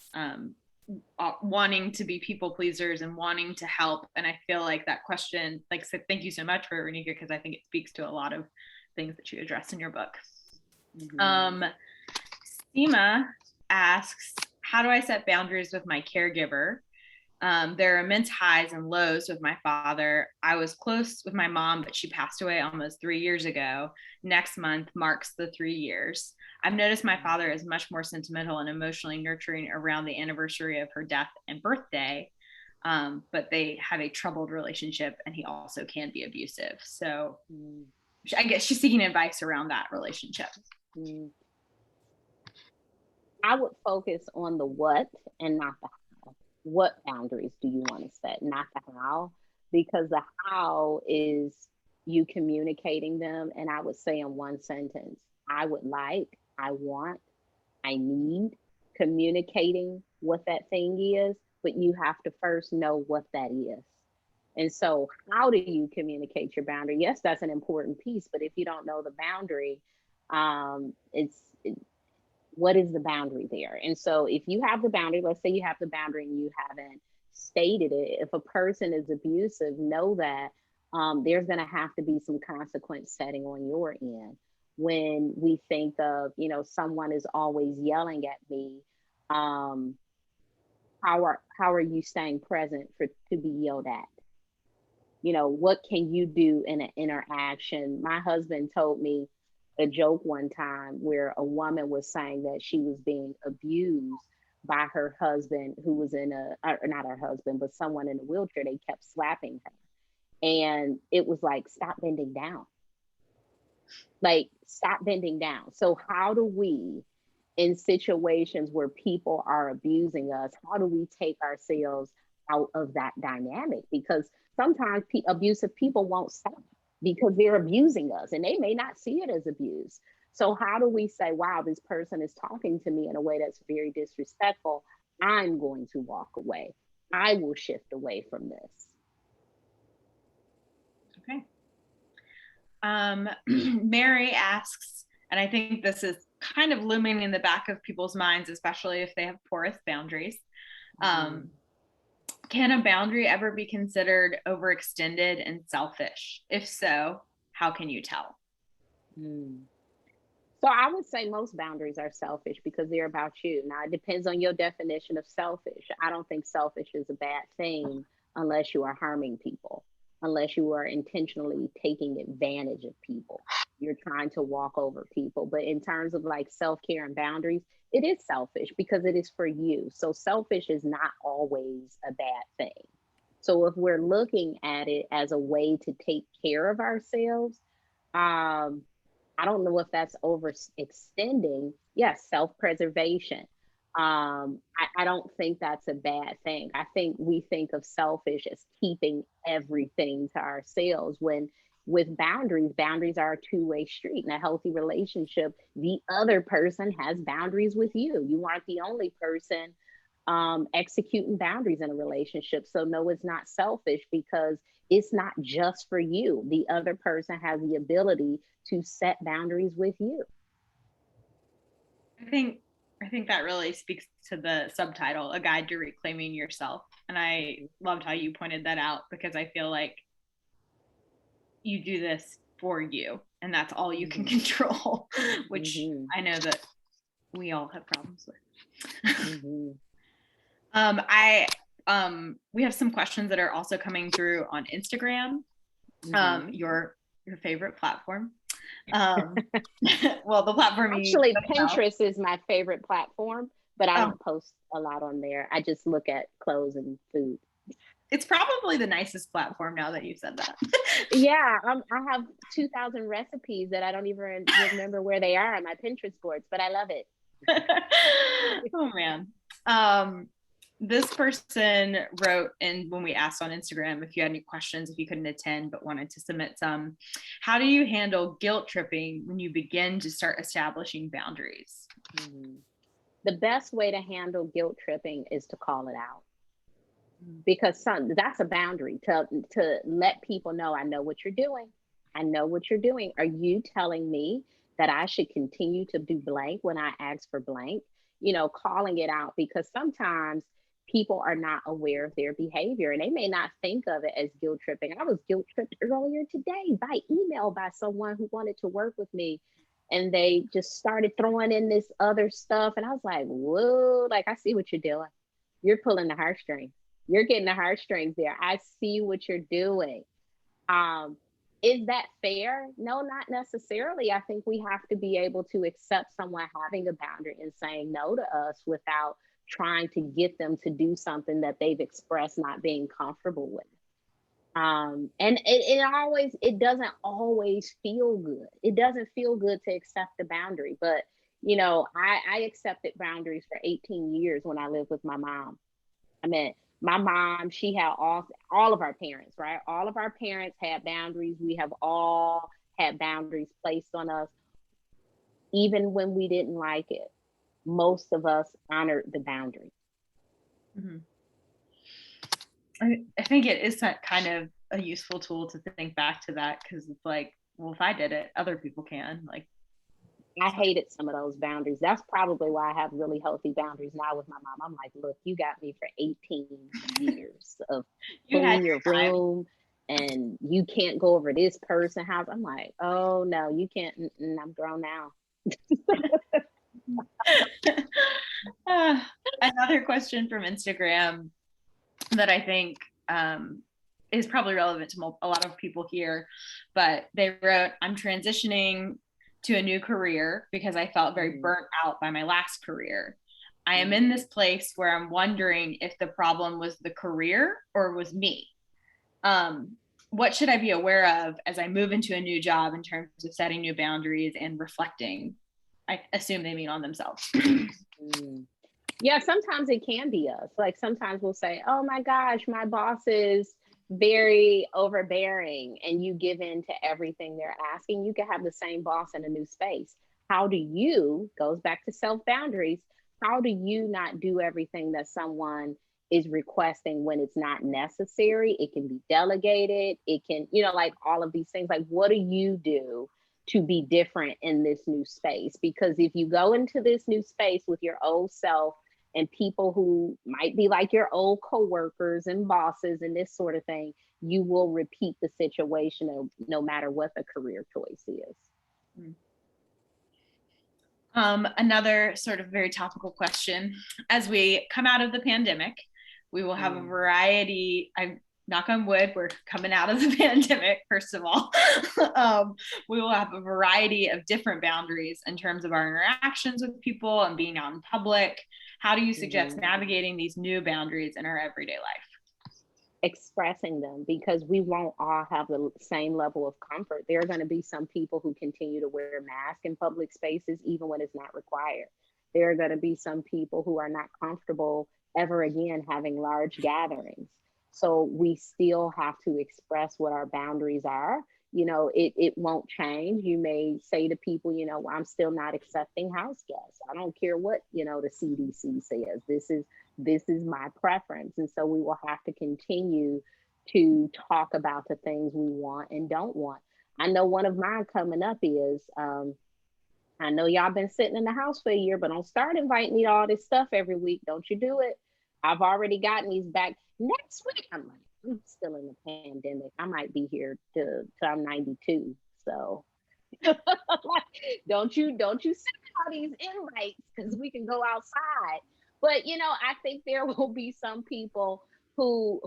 [SPEAKER 1] wanting to be people pleasers and wanting to help. And I feel like that question, so thank you so much for it, Renika, because I think it speaks to a lot of things that you address in your book. Seema asks, how do I set boundaries with my caregiver? There are immense highs and lows with my father. I was close with my mom, but she passed away almost 3 years ago. Next month marks the 3 years. I've noticed my father is much more sentimental and emotionally nurturing around the anniversary of her death and birthday, but they have a troubled relationship, and he also can be abusive. So I guess she's seeking advice around that relationship.
[SPEAKER 2] I would focus on the what and not the how. What boundaries do you want to set, not the how? Because the how is you communicating them. And I would say in one sentence, I would like, I want, I need, communicating what that thing is, but you have to first know what that is. And so how do you communicate your boundary? Yes, that's an important piece, but if you don't know the boundary, what is the boundary there? And so if you have the boundary, let's say you have the boundary and you haven't stated it, if a person is abusive, know that there's going to have to be some consequence setting on your end. When we think of, someone is always yelling at me, how are you staying present to be yelled at? What can you do in an interaction? My husband told me a joke one time where a woman was saying that she was being abused by her husband, who was not her husband, but someone in a wheelchair. They kept slapping her. And it was like, stop bending down. Like, stop bending down. So how do we, in situations where people are abusing us, how do we take ourselves out of that dynamic? Because sometimes abusive people won't stop because they're abusing us and they may not see it as abuse. So how do we say, wow, this person is talking to me in a way that's very disrespectful. I'm going to walk away. I will shift away from this.
[SPEAKER 1] Okay. Mary asks, and I think this is kind of looming in the back of people's minds, especially if they have porous boundaries. Can a boundary ever be considered overextended and selfish? If so, how can you tell?
[SPEAKER 2] So I would say most boundaries are selfish because they're about you. Now, it depends on your definition of selfish. I don't think selfish is a bad thing unless you are harming people. unless you are intentionally taking advantage of people. You're trying to walk over people. But in terms of like self-care and boundaries, it is selfish because it is for you. So selfish is not always a bad thing. So if we're looking at it as a way to take care of ourselves, I don't know if that's overextending. Yes, self-preservation. I don't think that's a bad thing. I think we think of selfish as keeping everything to ourselves when with boundaries, boundaries are a two-way street. In a healthy relationship, the other person has boundaries with you. You aren't the only person executing boundaries in a relationship. So no, it's not selfish because it's not just for you. The other person has the ability to set boundaries with you.
[SPEAKER 1] I think that really speaks to the subtitle, A Guide to Reclaiming Yourself. And I loved how you pointed that out because I feel like you do this for you and that's all you can control, which I know that we all have problems with. We have some questions that are also coming through on Instagram, your favorite platform. Well, the platform
[SPEAKER 2] actually Pinterest is my favorite platform, but I don't post a lot on there. I just look at clothes and food.
[SPEAKER 1] It's probably the nicest platform now that you've said that.
[SPEAKER 2] Yeah, I have 2,000 recipes that I don't even remember where they are on my Pinterest boards, but I love it.
[SPEAKER 1] Oh man. This person wrote in when we asked on Instagram if you had any questions, if you couldn't attend but wanted to submit some. How do you handle guilt tripping when you begin to start establishing boundaries?
[SPEAKER 2] The best way to handle guilt tripping is to call it out. Because that's a boundary to let people know, I know what you're doing. I know what you're doing. Are you telling me that I should continue to do blank when I ask for blank? You know, calling it out, because sometimes people are not aware of their behavior and they may not think of it as guilt tripping. I was guilt tripped earlier today by email by someone who wanted to work with me. And they just started throwing in this other stuff. And I was like, whoa, like, I see what you're doing. You're pulling the heartstrings. You're getting the heartstrings there. I see what you're doing. Is that fair? No, not necessarily. I think we have to be able to accept someone having a boundary and saying no to us without trying to get them to do something that they've expressed not being comfortable with. And it doesn't always feel good. It doesn't feel good to accept the boundary. But, you know, I accepted boundaries for 18 years when I lived with my mom. I mean, my mom, she had all of our parents, right? All of our parents had boundaries. We have all had boundaries placed on us, even when we didn't like it. Most of us honored the boundary.
[SPEAKER 1] I think it is kind of a useful tool to think back to that, because it's like, well, if I did it, other people can. Like,
[SPEAKER 2] I hated some of those boundaries. That's probably why I have really healthy boundaries now with my mom. I'm like, look, you got me for 18 years of clean your room and you can't go over this person's house. I'm like, oh no, you can't. I'm grown now.
[SPEAKER 1] Another question from Instagram that I think is probably relevant to a lot of people here, but they wrote, I'm transitioning to a new career because I felt very burnt out by my last career. I am in this place where I'm wondering if the problem was the career or was me. What should I be aware of as I move into a new job in terms of setting new boundaries and reflecting? I assume they mean on themselves.
[SPEAKER 2] Yeah, sometimes it can be us. Like sometimes we'll say, oh my gosh, my boss is very overbearing, and you give in to everything they're asking. You can have the same boss in a new space. How do you, goes back to self boundaries, how do you not do everything that someone is requesting when it's not necessary? It can be delegated. It can, you know, like all of these things. Like, what do you do to be different in this new space? Because if you go into this new space with your old self and people who might be like your old coworkers and bosses and this sort of thing, you will repeat the situation no matter what the career choice is.
[SPEAKER 1] Another sort of very topical question. As we come out of the pandemic, we will have a variety, knock on wood, we're coming out of the pandemic, first of all. We will have a variety of different boundaries in terms of our interactions with people and being out in public. How do you suggest navigating these new boundaries in our everyday life?
[SPEAKER 2] Expressing them, because we won't all have the same level of comfort. There are going to be some people who continue to wear masks in public spaces even when it's not required. There are going to be some people who are not comfortable ever again having large gatherings. So we still have to express what our boundaries are. You know, it won't change. You may say to people, you know, I'm still not accepting house guests. I don't care what, you know, the CDC says. This is my preference. And so we will have to continue to talk about the things we want and don't want. I know one of mine coming up is, I know y'all been sitting in the house for a year, but don't start inviting me to all this stuff every week. Don't you do it. I've already gotten these back next week. I'm like, I'm still in the pandemic. I might be here till I'm 92. So don't you send all these invites, because we can go outside. But you know, I think there will be some people who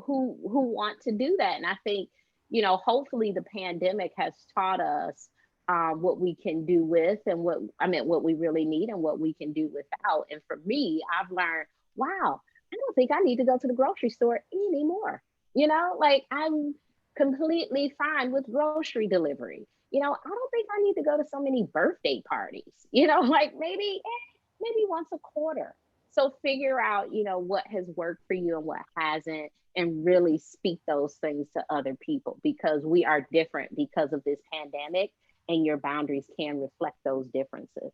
[SPEAKER 2] want to do that. And I think, you know, hopefully the pandemic has taught us what we can do with and what we really need and what we can do without. And for me, I've learned, wow, I don't think I need to go to the grocery store anymore. You know, like I'm completely fine with grocery delivery. You know, I don't think I need to go to so many birthday parties, you know, like maybe once a quarter. So figure out, you know, what has worked for you and what hasn't, and really speak those things to other people, because we are different because of this pandemic, and your boundaries can reflect those differences.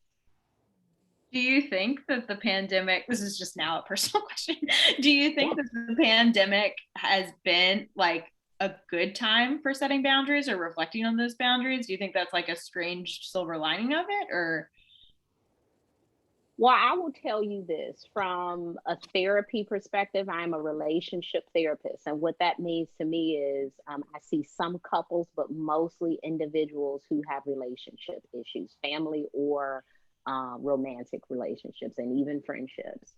[SPEAKER 1] Do you think that the pandemic, this is just now a personal question, do you think that the pandemic has been like a good time for setting boundaries or reflecting on those boundaries? Do you think that's like a strange silver lining of it, or?
[SPEAKER 2] Well, I will tell you this, from a therapy perspective, I'm a relationship therapist. And what that means to me is I see some couples, but mostly individuals who have relationship issues, family or romantic relationships, and even friendships.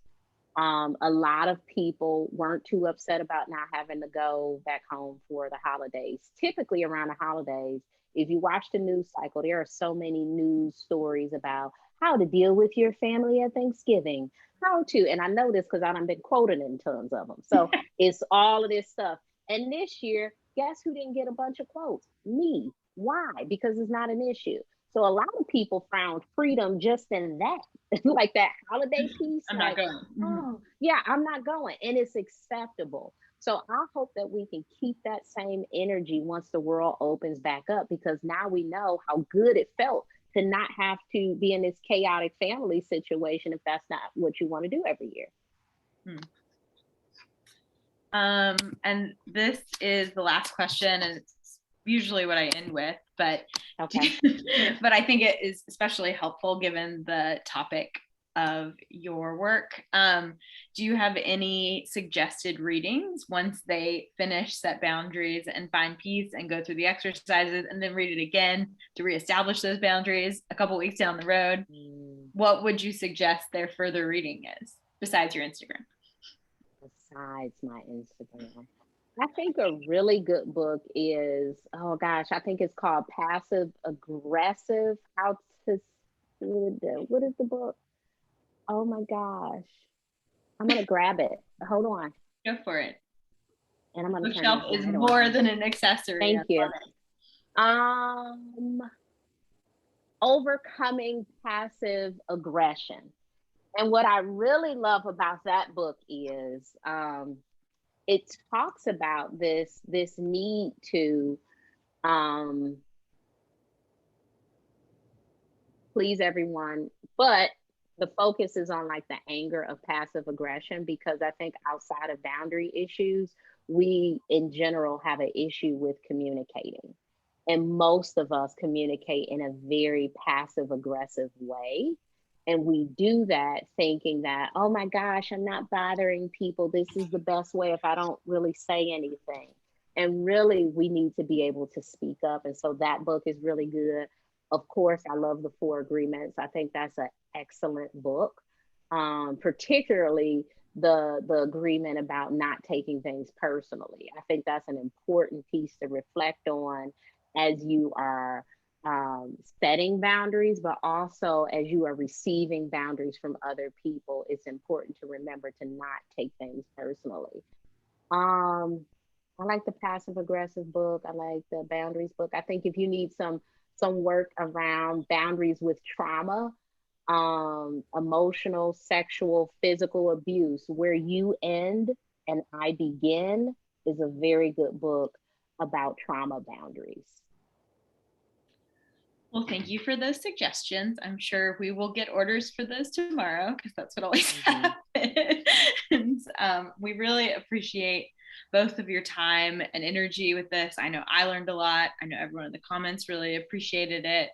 [SPEAKER 2] A lot of people weren't too upset about not having to go back home for the holidays. Typically around the holidays, if you watch the news cycle, there are so many news stories about how to deal with your family at Thanksgiving, and I know this because I've been quoting in tons of them. So it's all of this stuff. And this year, guess who didn't get a bunch of quotes? Me. Why? Because it's not an issue. So a lot of people found freedom just in that, like that holiday piece.
[SPEAKER 1] I'm not going.
[SPEAKER 2] Oh, yeah, I'm not going. And it's acceptable. So I hope that we can keep that same energy once the world opens back up, because now we know how good it felt to not have to be in this chaotic family situation if that's not what you want to do every year.
[SPEAKER 1] And this is the last question, and it's usually what I end with, but
[SPEAKER 2] okay.
[SPEAKER 1] But I think it is especially helpful given the topic of your work. Do you have any suggested readings once they finish set boundaries and find peace and go through the exercises and then read it again to reestablish those boundaries a couple weeks down the road? What would you suggest their further reading is besides your Instagram?
[SPEAKER 2] Besides my Instagram, I think a really good book is, oh gosh, I think it's called Passive Aggressive. What is the book? Oh my gosh. I'm going to grab it. Hold on.
[SPEAKER 1] Go for it.
[SPEAKER 2] And I'm going to
[SPEAKER 1] Bookshelf is more than an accessory.
[SPEAKER 2] Thank you. Overcoming Passive Aggression. And what I really love about that book is it talks about this need to please everyone, but the focus is on like the anger of passive aggression, because I think outside of boundary issues, we in general have an issue with communicating. And most of us communicate in a very passive aggressive way. And we do that thinking that, oh my gosh, I'm not bothering people. This is the best way if I don't really say anything. And really, we need to be able to speak up. And so that book is really good. Of course, I love the 4 Agreements. I think that's an excellent book, particularly the agreement about not taking things personally. I think that's an important piece to reflect on as you are setting boundaries, but also as you are receiving boundaries from other people. It's important to remember to not take things personally. I like the passive aggressive book. I like the boundaries book. I think if you need some work around boundaries with trauma, emotional, sexual, physical abuse, Where You End and I Begin is a very good book about trauma boundaries.
[SPEAKER 1] Well, thank you for those suggestions. I'm sure we will get orders for those tomorrow, because that's what always happens. We really appreciate both of your time and energy with this. I know I learned a lot. I know everyone in the comments really appreciated it.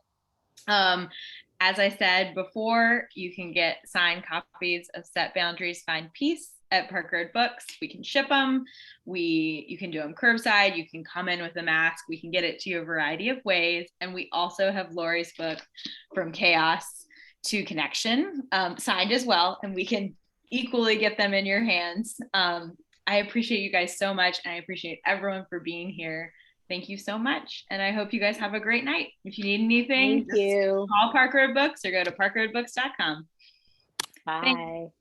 [SPEAKER 1] As I said before, you can get signed copies of Set Boundaries, Find Peace at Park Road Books. We can ship them. You can do them curbside. You can come in with a mask. We can get it to you a variety of ways. And we also have Lori's book, From Chaos to Connection, signed as well. And we can equally get them in your hands. I appreciate you guys so much. And I appreciate everyone for being here. Thank you so much. And I hope you guys have a great night. If you need anything,
[SPEAKER 2] Thank you.
[SPEAKER 1] Call Park Road Books or go to parkroadbooks.com.
[SPEAKER 2] Bye.
[SPEAKER 1] Thanks.